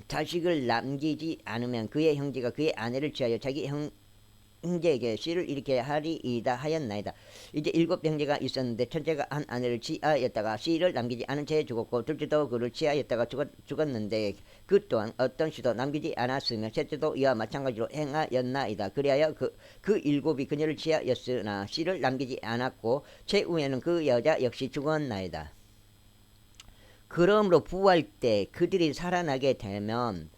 자식을 남기지 않으면 그의 형제가 그의 아내를 취하여 자기 형제에게 씨를 일으켜 하리이다 하였나이다. 이제 7 형제가 있었는데 첫째가 한 아내를 취하였다가 씨를 남기지 않은 채 죽었고 둘째도 그를 취하였다가 죽었는데 그 또한 어떤 씨도 남기지 않았으며 셋째도 이와 마찬가지로 행하였나이다. 그리하여 그 7이 그녀를 취하였으나 씨를 남기지 않았고 최후에는 그 여자 역시 죽었나이다. 그러므로 부활 때 그들이 살아나게 되면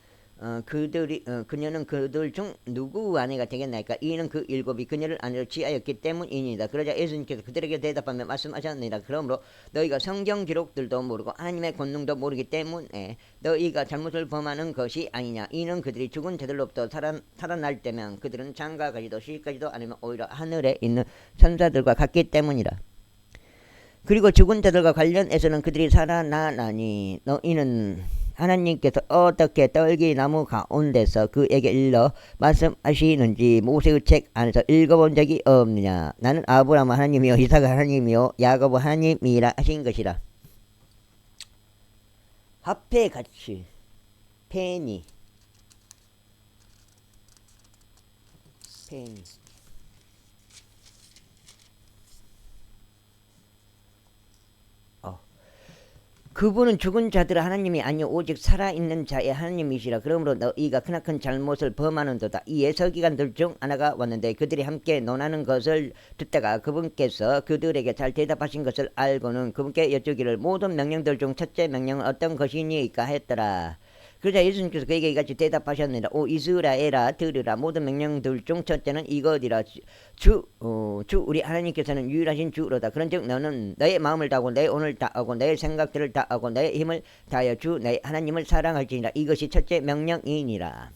그녀는 그들 중 누구 아내가 되겠나이까? 이는 그 7이 그녀를 아내로 취하였기 때문이니이다. 그러자 예수님께서 그들에게 대답하며 말씀하셨느니라. 그러므로 너희가 성경 기록들도 모르고 하나님의 권능도 모르기 때문에 너희가 잘못을 범하는 것이 아니냐. 이는 그들이 죽은 자들로부터 살아날 때면 그들은 장가가지도 시집가지도 않으면 오히려 하늘에 있는 천사들과 같기 때문이라. 그리고 죽은 자들과 관련해서는 그들이 살아나나니 너희는 하나님께서 어떻게 떨기나무 가운데서 그에게 일러 말씀하시는지 모세의 책 안에서 읽어본 적이 없느냐. 나는 아브라함 하나님이요 이삭 하나님이요 야곱 하나님이라 하신 것이라. 합해 같이 페니 그분은 죽은 자들의 하나님이 아니요 오직 살아있는 자의 하나님이시라. 그러므로 너희가 크나큰 잘못을 범하는도다. 이에 서기관들 중 하나가 왔는데 그들이 함께 논하는 것을 듣다가 그분께서 그들에게 잘 대답하신 것을 알고는 그분께 여쭈기를 모든 명령들 중 첫째 명령은 어떤 것이니까 했더라. 그러자 예수님께서 그에게 이같이 대답하셨느니라. 오 이스라엘아 들으라. 모든 명령들 중 첫째는 이것이라. 주 우리 하나님께서는 유일하신 주로다. 그런즉 너는 너의 마음을 다하고 너의 온을 다하고 너의 생각들을 다하고 너의 힘을 다하여 주 너의 하나님을 사랑할지니라. 이것이 첫째 명령이니라.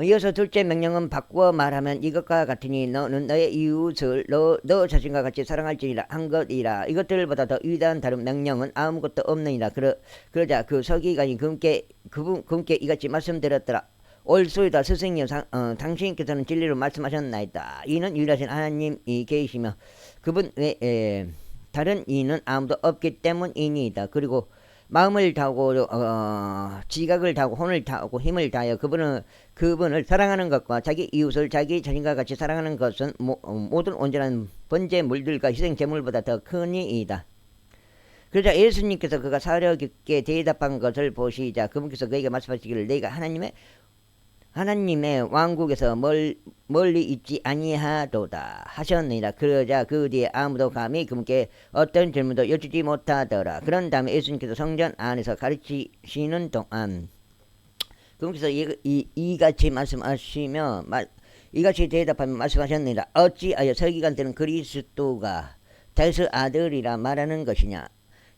이어서 둘째 명령은 바꾸어 말하면 이것과 같으니 너는 너의 이웃을 너 자신과 같이 사랑할지니라 한 것이라. 이것들보다 더 위대한 다른 명령은 아무것도 없느니라. 그러자 그 서기관이 그분께 이같이 말씀드렸더라. 옳소이다 스승이여. 당신께서는 진리로 말씀하셨나이다. 이는 유일하신 하나님이 계시며 그분 외에 다른 이는 아무도 없기 때문이니이다. 그리고 마음을 다하고 지각을 다하고 혼을 다하고 힘을 다하여 그분을 사랑하는 것과 자기 이웃을 자기 자신과 같이 사랑하는 것은 모든 온전한 번제물들과 희생제물보다 더 크니이다. 그러자 예수님께서 그가 사려 깊게 대답한 것을 보시자 그분께서 그에게 말씀하시기를 내가 하나님의 왕국에서 멀리 있지 아니하도다 하셨느니라. 그러자 그 뒤에 아무도 감히 그분께 어떤 질문도 여쭈지 못하더라. 그런 다음에 예수님께서 성전 안에서 가르치시는 동안 그분께서 이같이 말씀하시며 이같이 대답하며 말씀하셨느니라. 어찌하여 서기관들은 그리스도가 다윗의 아들이라 말하는 것이냐.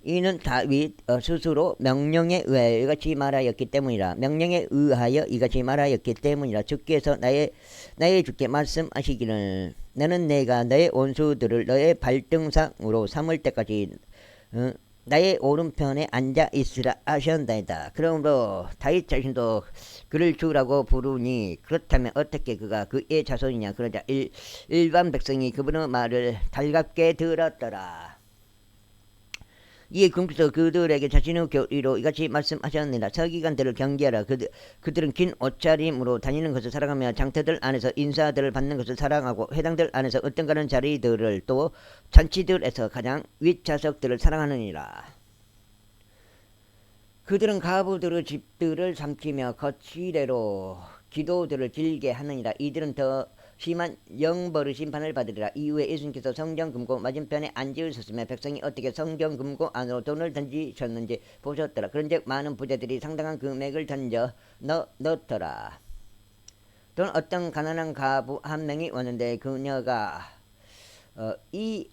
이는 다윗 스스로 명령에 의하여 이같이 말하였기 때문이라. 명령에 의하여 이같이 말하였기 때문이라. 주께서 나의 주께 말씀하시기를 너는 내가 너의 원수들을 너의 발등상으로 삼을 때까지 나의 오른편에 앉아 있으라 하셨나이다. 그러므로 다윗 자신도 그를 주라고 부르니 그렇다면 어떻게 그가 그의 자손이냐. 그러자 일반 백성이 그분의 말을 달갑게 들었더라. 이에 그분께서 그들에게 자신의 교리로 이같이 말씀하셨느니라. 서기관들을 경계하라. 그들은 긴 옷차림으로 다니는 것을 사랑하며 장터들 안에서 인사들을 받는 것을 사랑하고 회당들 안에서 어떤가는 자리들을 또 잔치들에서 가장 윗좌석들을 사랑하느니라. 그들은 가부들의 집들을 삼키며 거칠애로 기도들을 길게 하느니라. 이들은 더 심한 영벌의 심판을 받으리라. 이후에 예수님께서 성전 금고 맞은편에 앉으셨으며 백성이 어떻게 성전 금고 안으로 돈을 던지셨는지 보셨더라. 그런즉 많은 부자들이 상당한 금액을 던져 넣더라. 또 어떤 가난한 가부 한 명이 왔는데 그녀가 이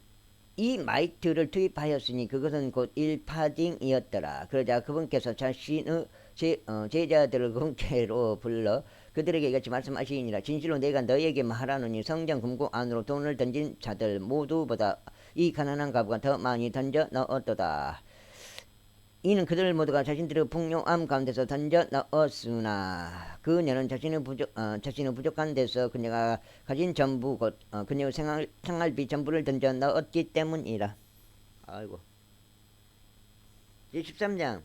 마이트를 투입하였으니 그것은 곧 1파딩이었더라. 그러자 그분께서 자신의 제자들을 그분께로 불러 그들에게 이같이 말씀하시니라. 진실로 내가 너희에게 말하노니 성전 금고 안으로 돈을 던진 자들 모두보다 이 가난한 가부가 더 많이 던져 넣었도다. 이는 그들 모두가 자신들의 풍요함 가운데서 던져 넣었으나 그녀는 자신의 부족한 데서 그녀가 가진 전부 곧 그녀의 생활비 전부를 던져 넣었기 때문이라. 아이고. 13장.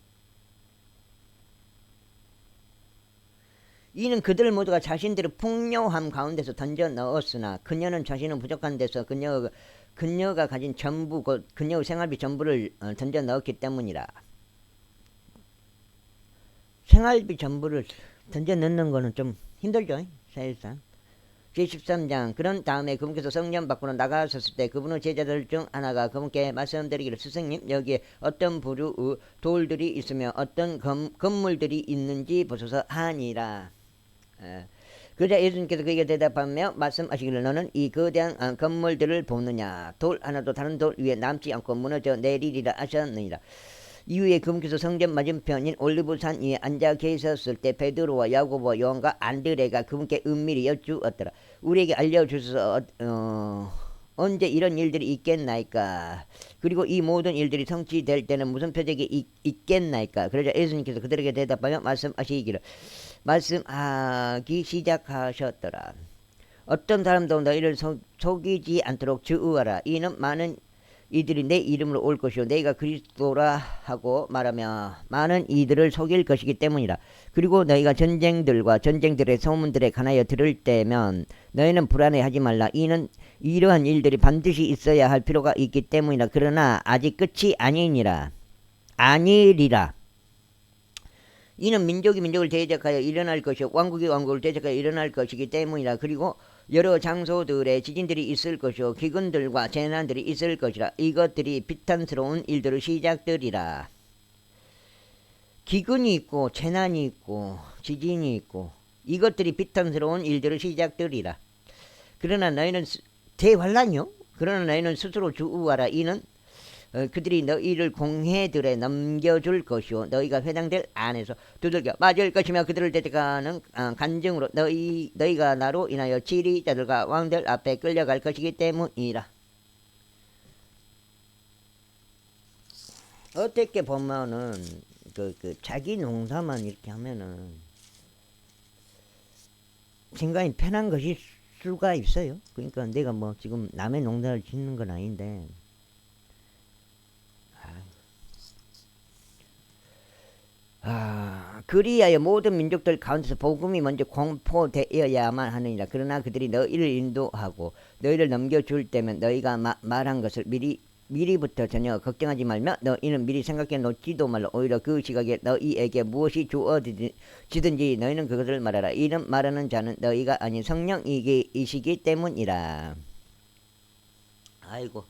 이는 그들 모두가 자신들의 풍요함 가운데서 던져 넣었으나 그녀는 자신은 부족한 데서 그녀가 가진 전부 곧 그녀의 생활비 전부를 던져 넣었기 때문이라. 생활비 전부를 던져 넣는 거는 좀 힘들죠, 사실상. 제13장. 그런 다음에 그분께서 성전 밖으로 나가셨을 때 그분의 제자들 중 하나가 그분께 말씀드리기를 스승님 여기에 어떤 부류의 돌들이 있으며 어떤 건물들이 있는지 보소서 하니라. 그러자 예수님께서 그에게 대답하며 말씀하시기를 너는 이 거대한 건물들을 보느냐. 돌 하나도 다른 돌 위에 남지 않고 무너져 내리리라 하셨느니라. 이후에 그분께서 성전 맞은편인 올리브산 위에 앉아 계셨을 때 베드로와 야고보와 요한과 안드레가 그분께 은밀히 여쭈었더라. 우리에게 알려주소서 언제 이런 일들이 있겠나이까. 그리고 이 모든 일들이 성취될 때는 무슨 표적이 있겠나이까. 그러자 예수님께서 그들에게 대답하며 말씀하기 시작하셨더라. 어떤 사람도 너희를 속이지 않도록 주의하라. 이는 많은 이들이 내 이름으로 올 것이요 내가 그리스도라 하고 말하며 많은 이들을 속일 것이기 때문이라. 그리고 너희가 전쟁들과 전쟁들의 소문들에 관하여 들을 때면 너희는 불안해하지 말라. 이는 이러한 일들이 반드시 있어야 할 필요가 있기 때문이라. 그러나 아직 끝이 아니니라. 아니리라. 이는 민족이 민족을 대적하여 일어날 것이요 왕국이 왕국을 대적하여 일어날 것이기 때문이라. 그리고 여러 장소들에 지진들이 있을 것이요 기근들과 재난들이 있을 것이라. 이것들이 비탄스러운 일들을 시작되리라. 기근이 있고 재난이 있고 지진이 있고 이것들이 비탄스러운 일들을 시작되리라. 그러나 너희는 대환란이요. 그러나 너희는 스스로 주우하라. 이는 그들이 너희를 공회들에 넘겨줄 것이요 너희가 회당들 안에서 두들겨 맞을 것이며 그들을 대적하는 간증으로 너희가 나로 인하여 지리자들과 왕들 앞에 끌려갈 것이기 때문이라. 어떻게 보면은 자기 농사만 이렇게 하면은 생각이 편한 것일 수가 있어요. 그러니까 내가 뭐 지금 남의 농사를 짓는 건 아닌데 그리하여 모든 민족들 가운데서 복음이 먼저 공포되어야만 하느니라. 그러나 그들이 너희를 인도하고 너희를 넘겨줄 때면 너희가 말한 것을 미리부터 전혀 걱정하지 말며 너희는 미리 생각해 놓지도 말라. 오히려 그 시각에 너희에게 무엇이 주어지든지 너희는 그것을 말하라. 이는 말하는 자는 너희가 아닌 성령이시기 때문이라. 아이고.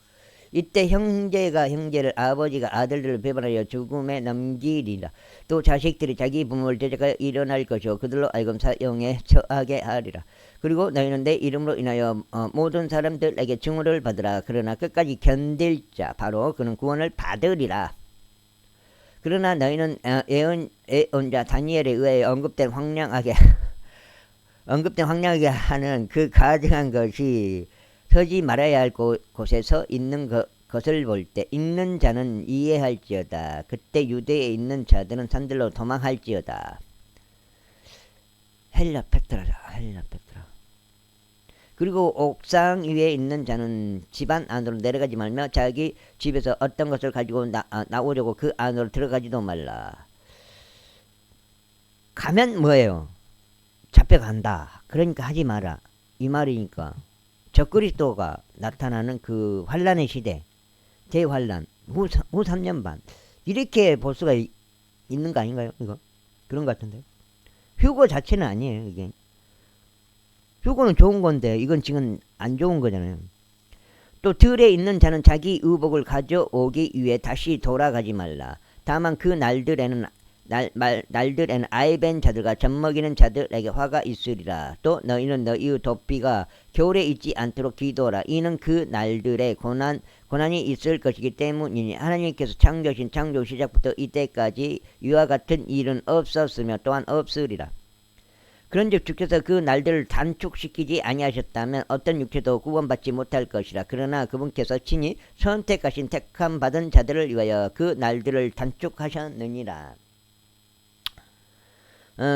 이때 형제가 형제를 아버지가 아들들을 배반하여 죽음에 넘기리라. 또 자식들이 자기 부모를 대적하여 일어날 것이요 그들로 하여금 사형에 처하게 하리라. 그리고 너희는 내 이름으로 인하여 모든 사람들에게 증오를 받으라. 그러나 끝까지 견딜 자 바로 그는 구원을 받으리라. 그러나 너희는 예언자 다니엘에 의해 언급된 황량하게 하는 그 가증한 것이 서지 말아야 할 곳에서 있는 것을 볼 때 읽는 자는 이해할지어다. 그때 유대에 있는 자들은 산들로 도망할지어다. 헬라 페트라. 그리고 옥상 위에 있는 자는 집안 안으로 내려가지 말며 자기 집에서 어떤 것을 가지고 나오려고 그 안으로 들어가지도 말라. 가면 뭐예요? 잡혀간다. 그러니까 하지 마라. 이 말이니까. 적그리스도가 나타나는 그 환란의 시대, 대환란, 후 3년 반 이렇게 볼 수가 있는 거 아닌가요? 이거 그런 것 같은데. 휴거 자체는 아니에요. 이게 휴거는 좋은 건데 이건 지금 안 좋은 거잖아요. 또 들에 있는 자는 자기 의복을 가져오기 위해 다시 돌아가지 말라. 다만 그 날들에는 아이벤 자들과 젖먹이는 자들에게 화가 있으리라. 또 너희는 너희의 도피가 겨울에 있지 않도록 기도하라. 이는 그 날들에 고난이 있을 것이기 때문이니 하나님께서 창조하신 창조 시작부터 이때까지 이와 같은 일은 없었으며 또한 없으리라. 그런즉 주께서 그 날들을 단축시키지 아니하셨다면 어떤 육체도 구원받지 못할 것이라. 그러나 그분께서 친히 선택하신 택함 받은 자들을 위하여 그 날들을 단축하셨느니라.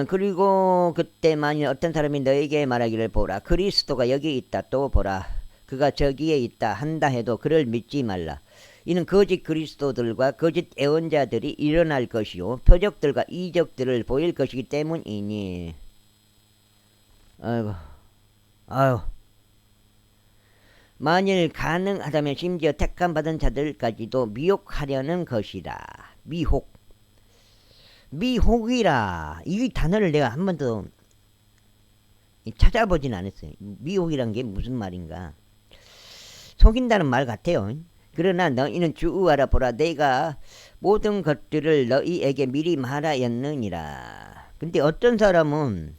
그리고 그때 만일 어떤 사람이 너에게 말하기를 보라 그리스도가 여기 있다 또 보라 그가 저기에 있다 한다 해도 그를 믿지 말라. 이는 거짓 그리스도들과 거짓 애원자들이 일어날 것이요 표적들과 이적들을 보일 것이기 때문이니. 아유 만일 가능하다면 심지어 택함 받은 자들까지도 미혹하려는 것이라. 미혹이라. 이 단어를 내가 한 번도 찾아보진 않았어요. 미혹이란 게 무슨 말인가. 속인다는 말 같아요. 그러나 너희는 주의하라. 보라 내가 모든 것들을 너희에게 미리 말하였느니라. 근데 어떤 사람은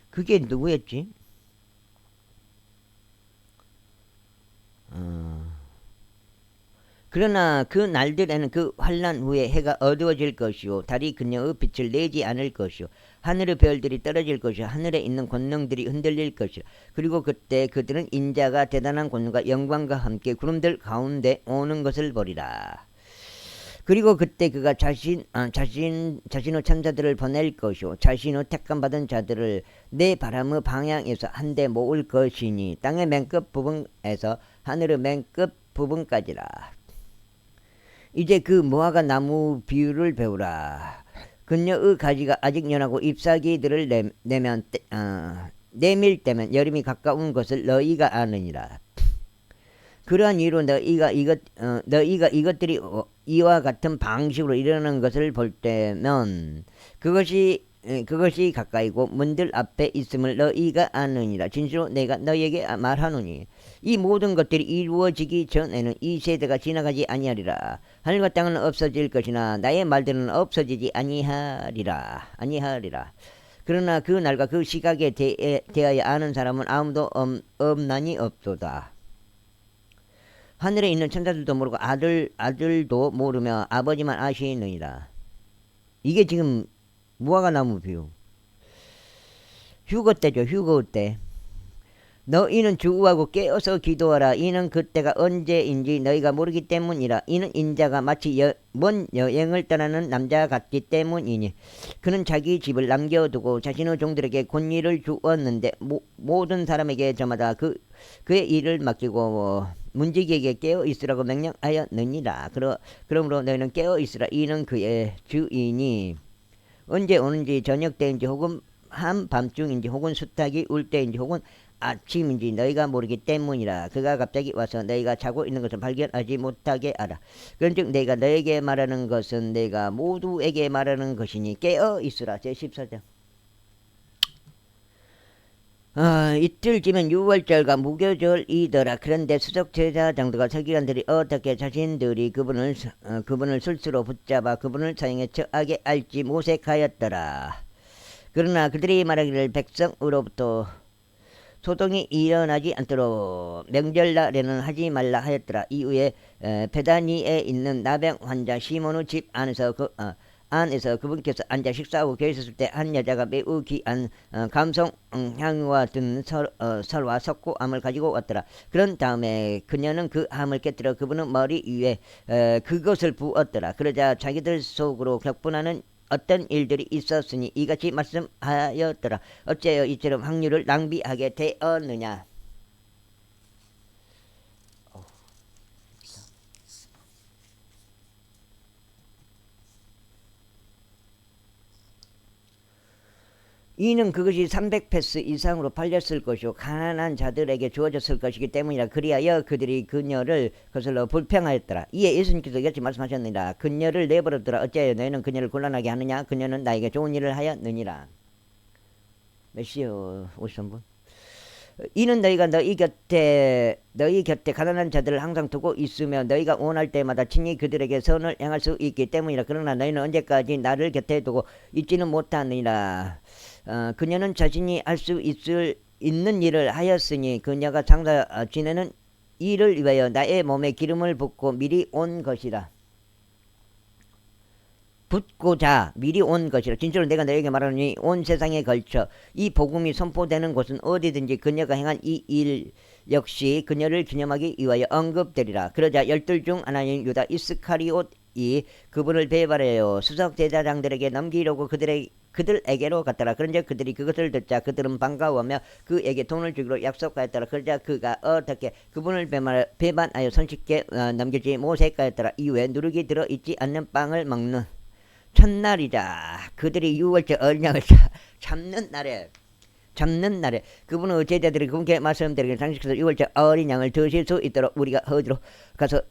그게 누구였지? 그러나 그 날들에는 그 환난 후에 해가 어두워질 것이요 달이 그녀의 빛을 내지 않을 것이요 하늘의 별들이 떨어질 것이요 하늘에 있는 권능들이 흔들릴 것이요 그리고 그때 그들은 인자가 대단한 권능과 영광과 함께 구름들 가운데 오는 것을 보리라. 그리고 그때 그가 자신의 천사들을 보낼 것이요 자신의 택함 받은 자들을 내 바람의 방향에서 한데 모을 것이니 땅의 맨 끝 부분에서 하늘의 맨 끝 부분까지라. 이제 그 무화과 나무 비유를 배우라. 그녀의 가지가 아직 연하고 잎사귀들을 내밀 때면 여름이 가까운 것을 너희가 아느니라. 그러한 이유로 너희가 이것들이 이와 같은 방식으로 일어나는 것을 볼 때면 그것이 가까이고 문들 앞에 있음을 너희가 아느니라. 진실로 내가 너희에게 말하노니 이 모든 것들이 이루어지기 전에는 이 세대가 지나가지 아니하리라. 하늘과 땅은 없어질 것이나 나의 말들은 없어지지 아니하리라. 그러나 그 날과 그 시각에 대하여 아는 사람은 아무도 없나니 없도다. 하늘에 있는 천사들도 모르고 아들도 모르며 아버지만 아시느니라. 이게 지금 무화과나무 비유. 휴거 때죠. 휴거 때. 너희는 주우하고 깨어서 기도하라. 이는 그때가 언제인지 너희가 모르기 때문이라. 이는 인자가 마치 먼 여행을 떠나는 남자 같기 때문이니 그는 자기 집을 남겨두고 자신의 종들에게 권위를 주었는데 모든 사람에게 저마다 그의 일을 맡기고 문지기에게 깨어 있으라고 명령하였느니라. 그러므로 너희는 깨어 있으라. 이는 그의 주인이 언제 오는지 저녁 때인지 혹은 한밤중인지 혹은 수탉이 울 때인지 혹은 아침인지 너희가 모르기 때문이라. 그가 갑자기 와서 너희가 자고 있는 것을 발견하지 못하게 하라. 그런즉 내가 너에게 말하는 것은 내가 모두에게 말하는 것이니 깨어 있으라. 제14장. 이틀쯤은 유월절과 무교절이더라. 그런데 수석 제사장들과 서기관들이 어떻게 자신들이 그분을 술수로 붙잡아 그분을 사형에 처하게 할지 모색하였더라. 그러나 그들이 말하기를 백성으로부터 소동이 일어나지 않도록 명절날에는 하지 말라 하였더라. 이후에 베다니에 있는 나병 환자 시몬의 집 안에서 그분께서 앉아 식사하고 계셨을 때 한 여자가 매우 귀한 감성 향유와 든 설과 석고암을 가지고 왔더라. 그런 다음에 그녀는 그 암을 깨뜨려 그분의 머리 위에 그것을 부었더라. 그러자 자기들 속으로 격분하는 어떤 일들이 있었으니 이같이 말씀하였더라. 어째요 이처럼 향유를 낭비하게 되었느냐. 이는 그것이 300패스 이상으로 팔렸을 것이요 가난한 자들에게 주어졌을 것이기 때문이라. 그리하여 그들이 그녀를 거슬러 불평하였더라. 이에 예수님께서 이같이 말씀하셨느니라. 그녀를 내버려두라. 어찌하여 너희는 그녀를 곤란하게 하느냐. 그녀는 나에게 좋은 일을 하였느니라. 몇 시요? 53분. 이는 너희가 너희 곁에 가난한 자들을 항상 두고 있으며 너희가 원할 때마다 친히 그들에게 선을 행할 수 있기 때문이라. 그러나 너희는 언제까지 나를 곁에 두고 있지는 못하느니라. 그녀는 자신이 할 수 있는 일을 하였으니 그녀가 장사 지내는 일을 위하여 나의 몸에 기름을 붓고 미리 온 것이라. 붙고자 미리 온 것이라. 진짜로 내가 너에게 말하노니 온 세상에 걸쳐 이 복음이 선포되는 곳은 어디든지 그녀가 행한 이 일 역시 그녀를 기념하기 위하여 언급되리라. 그러자 12 중 하나인 유다 이스카리옷이 그분을 배발하여 수석 제사장들에게 넘기려고 그들에게로 갔더라. 그런데 그들이 그것을 듣자 그들은 반가워하며 그에게 돈을 주기로 약속하였더라. 그러자 그가 어떻게 그분을 배반하여 손쉽게 넘길지 모색하였더라. 이후에 누룩이 들어있지 않는 빵을 먹는 첫날이자 그들이 유월절 어린양을 잡는 날에 그분의 제자들이 그분께 말씀드리기를 당신께서 유월절 어린 양을 드실 수 있도록 우리가 어디로 가서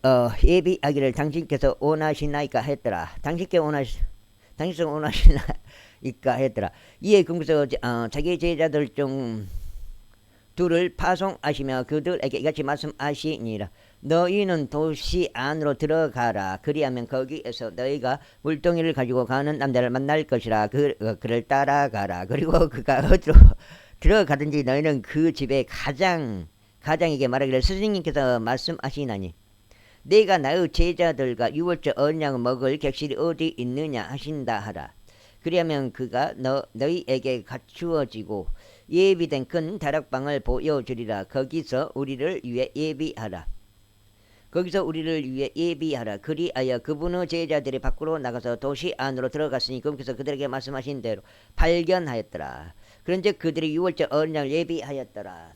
예비하기를 당신께서 원하시나이까 했더라. 당신께서 원하시나이까 했더라. 이에 그분께서 자기 제자들 중 둘을 파송하시며 그들에게 이같이 말씀하시니라. 너희는 도시 안으로 들어가라. 그리하면 거기에서 너희가 물동이를 가지고 가는 남자를 만날 것이라. 그를 따라가라. 그리고 그가 어디로 들어가든지 너희는 그 집에 가장에게 말하기를 스승님께서 말씀하시나니 내가 나의 제자들과 유월절 어린 양을 먹을 객실이 어디 있느냐 하신다 하라. 그리하면 그가 너희에게 갖추어지고 예비된 큰 다락방을 보여주리라. 거기서 우리를 위해 예비하라. 그리하여 그분의 제자들이 밖으로 나가서 도시 안으로 들어갔으니 그분께서 그들에게 말씀하신 대로 발견하였더라. 그런즉 그들이 유월절 어린 양을 예비하였더라.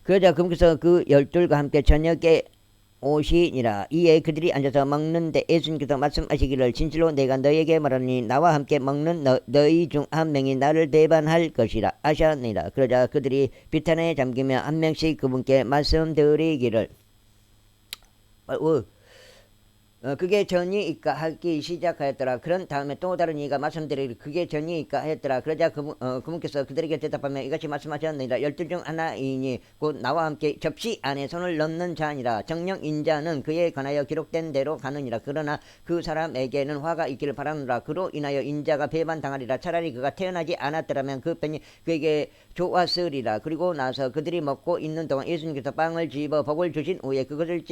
그러자 그분께서 그 12과 함께 저녁에 오시니라. 이에 그들이 앉아서 먹는데 예수님께서 말씀하시기를 진실로 내가 너에게 말하니 나와 함께 먹는 너희 중 한 명이 나를 배반할 것이라 하셨느니라. 그러자 그들이 비탄에 잠기며 한 명씩 그분께 말씀드리기를 그게 전이니까 하기 시작하였더라. 그런 다음에 또 다른 이가 말씀드리기를 그게 전이니까 하였더라. 그러자 그분께서 그들에게 대답하며 이같이 말씀하셨느니라. 12 중 하나이니 곧 나와 함께 접시 안에 손을 넣는 자니라. 정령 인자는 그에 관하여 기록된 대로 가느니라. 그러나 그 사람에게는 화가 있기를 바라노라. 그로 인하여 인자가 배반당하리라. 차라리 그가 태어나지 않았더라면 그 편이 그에게 좋았으리라. 그리고 나서 그들이 먹고 있는 동안 예수님께서 빵을 집어 복을 주신 후에 그것을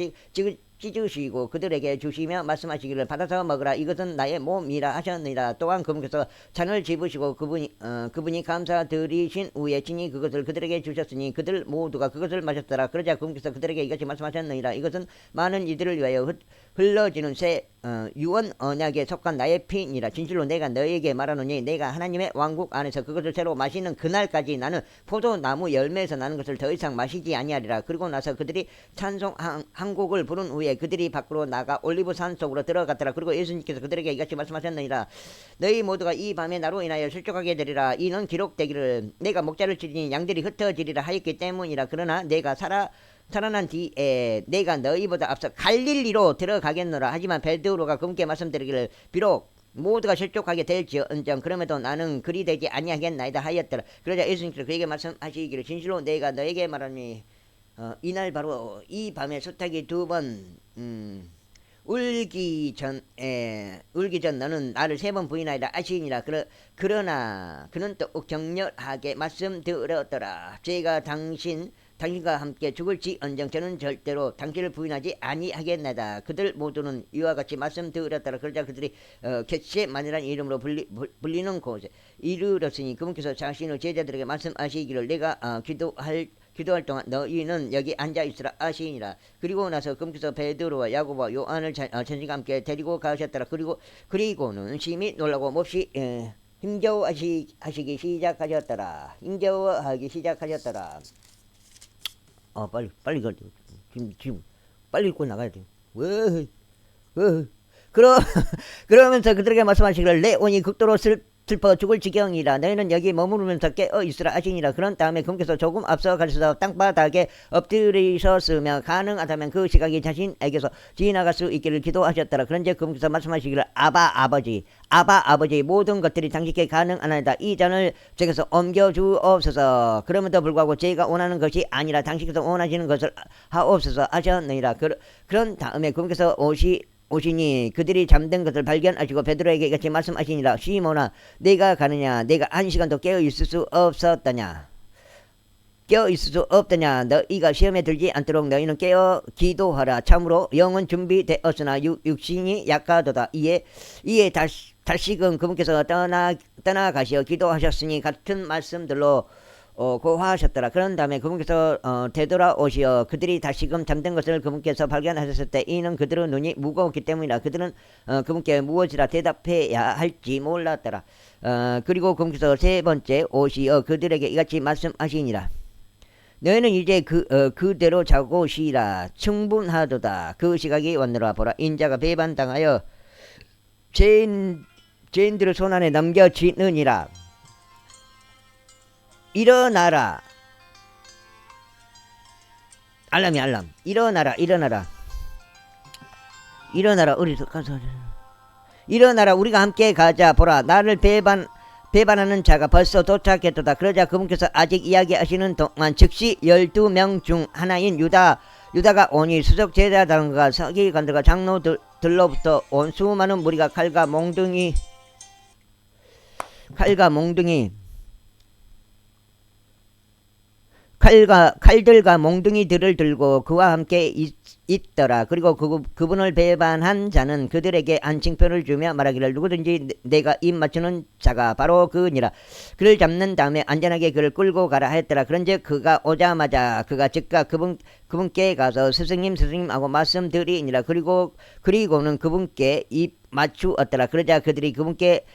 찢으시고 그들에게 주시며 말씀하시기를 받아서 먹으라. 이것은 나의 몸이라 하셨느니라. 또한 그분께서 잔을 집으시고 그분이 감사드리신 후에 친히 그것을 그들에게 주셨으니 그들 모두가 그것을 마셨더라. 그러자 그분께서 그들에게 이같이 말씀하셨느니라. 이것은 많은 이들을 위하여 흘러지는 새 유언 언약에 속한 나의 피니라. 진실로 내가 너에게 말하노니 내가 하나님의 왕국 안에서 그것을 새로 마시는 그날까지 나는 포도나무 열매에서 나는 것을 더 이상 마시지 아니하리라. 그리고 나서 그들이 찬송 한 곡을 부른 후에 그들이 밖으로 나가 올리브산 속으로 들어갔더라. 그리고 예수님께서 그들에게 이같이 말씀하셨느니라. 너희 모두가 이 밤에 나로 인하여 실족하게 되리라. 이는 기록되기를 내가 목자를 치리니 양들이 흩어지리라 하였기 때문이라. 그러나 내가 살아난 뒤에 내가 너희보다 앞서 갈릴리로 들어가겠노라. 하지만 베드로가 그분께 말씀드리기를 비록 모두가 실족하게 될지언정 그럼에도 나는 그리 되지 아니하겠나이다 하였더라. 그러자 예수님께서 그에게 말씀하시기를 진실로 내가 너에게 말하니 이날 바로 이 밤에 수탉이 2번 울기 전 너는 나를 3번 부인하리라 하시니라. 그러나 그는 또 격렬하게 말씀드렸더라. 제가 당신과 함께 죽을지언정 저는 절대로 당신을 부인하지 아니하겠나이다. 그들 모두는 이와 같이 말씀드렸더라. 그러자 그들이 겟세마네라는 이름으로 불리는 곳에 이르렀으니 그분께서 자신의 제자들에게 말씀하시기를 내가 기도할 동안 너희는 여기 앉아 있으라 하시니라. 그리고 나서 그분께서 베드로와 야고보와 요한을 천신과 함께 데리고 가셨더라. 그리고는 심히 놀라고 몹시 힘겨워하시기 시작하셨더라. 빨리 가. 지금 빨리 읽고 나가야 돼. 왜? 그러면서 그들에게 말씀하시기를 내 온이 극도로 슬퍼 죽을 지경이라. 너희는 여기 머무르면서 깨어 있으라 하시니라. 그런 다음에 그분께서 조금 앞서 가셔서 땅바닥에 엎드리셨으며 가능하다면 그 시각이 자신에게서 지나갈 수 있기를 기도하셨더라. 그런데 그분께서 말씀하시기를 아바 아버지 모든 것들이 당신께 가능하나이다. 이 잔을 제게서 옮겨주옵소서. 그럼에도 불구하고 제가 원하는 것이 아니라 당신께서 원하시는 것을 하옵소서 하셨느니라. 그런 다음에 그분께서 오시니 그들이 잠든 것을 발견하시고 베드로에게 이같이 말씀하시니라. 시몬아 내가 가느냐? 내가 1시간도 깨어 있을 수 없더냐? 너희가 시험에 들지 않도록 너희는 깨어 기도하라. 참으로 영은 준비되었으나 육신이 약하도다. 이에 다시금 그분께서 떠나가시어 기도하셨으니 같은 말씀들로 고하셨더라. 그런 다음에 그분께서 되돌아오시어 그들이 다시금 잠든 것을 그분께서 발견하셨을 때 이는 그들의 눈이 무거웠기 때문이라. 그들은 그분께 무엇이라 대답해야 할지 몰랐더라. 그리고 그분께서 3번째 오시어 그들에게 이같이 말씀하시니라. 너희는 이제 그대로 자고 쉬라. 충분하도다. 그 시각이 왔노라. 보라 인자가 배반당하여 죄인들의 손안에 넘겨지느니라. 일어나라. 알람. 일어나라. 일어나라. 우리가 함께 가자. 보라 나를 배반하는 자가 벌써 도착했도다. 그러자 그분께서 아직 이야기하시는 동안 즉시 12명 중 하나인 유다가 오니 수석 제자들과 서기관들과 장로들로부터 온 수많은 무리가 칼들과 몽둥이들을 들고 그와 함께 있더라. 그리고 그분을 배반한 자는 그들에게 한 징표를 주며 말하기를 누구든지 내가 입 맞추는 자가 바로 그니라. 그를 잡는 다음에 안전하게 그를 끌고 가라 하였더라. 그런즉 그가 오자마자 그가 즉각 그분께 가서 스승님 하고 말씀드리니라. 그리고는 그분께 입 맞추었더라. 그러자 그들이 그분께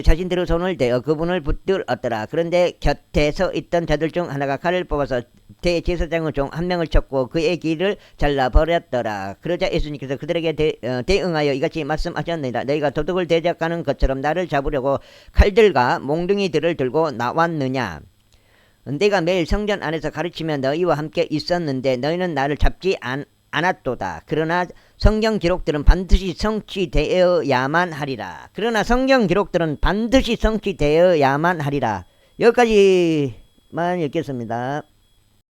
자신들의 손을 대어 그분을 붙들었더라. 그런데 곁에 서 있던 자들 중 하나가 칼을 뽑아서 대제사장의 종 한 명을 쳤고 그의 귀를 잘라 버렸더라. 그러자 예수님께서 그들에게 대응하여 이같이 말씀하셨느니라. 너희가 도둑을 대적하는 것처럼 나를 잡으려고 칼들과 몽둥이들을 들고 나왔느냐. 내가 매일 성전 안에서 가르치며 너희와 함께 있었는데 너희는 나를 잡지 않았도다. 그러나 성경 기록들은 반드시 성취되어야만 하리라. 그러나 성경 기록들은 반드시 성취되어야만 하리라. 여기까지만 읽겠습니다.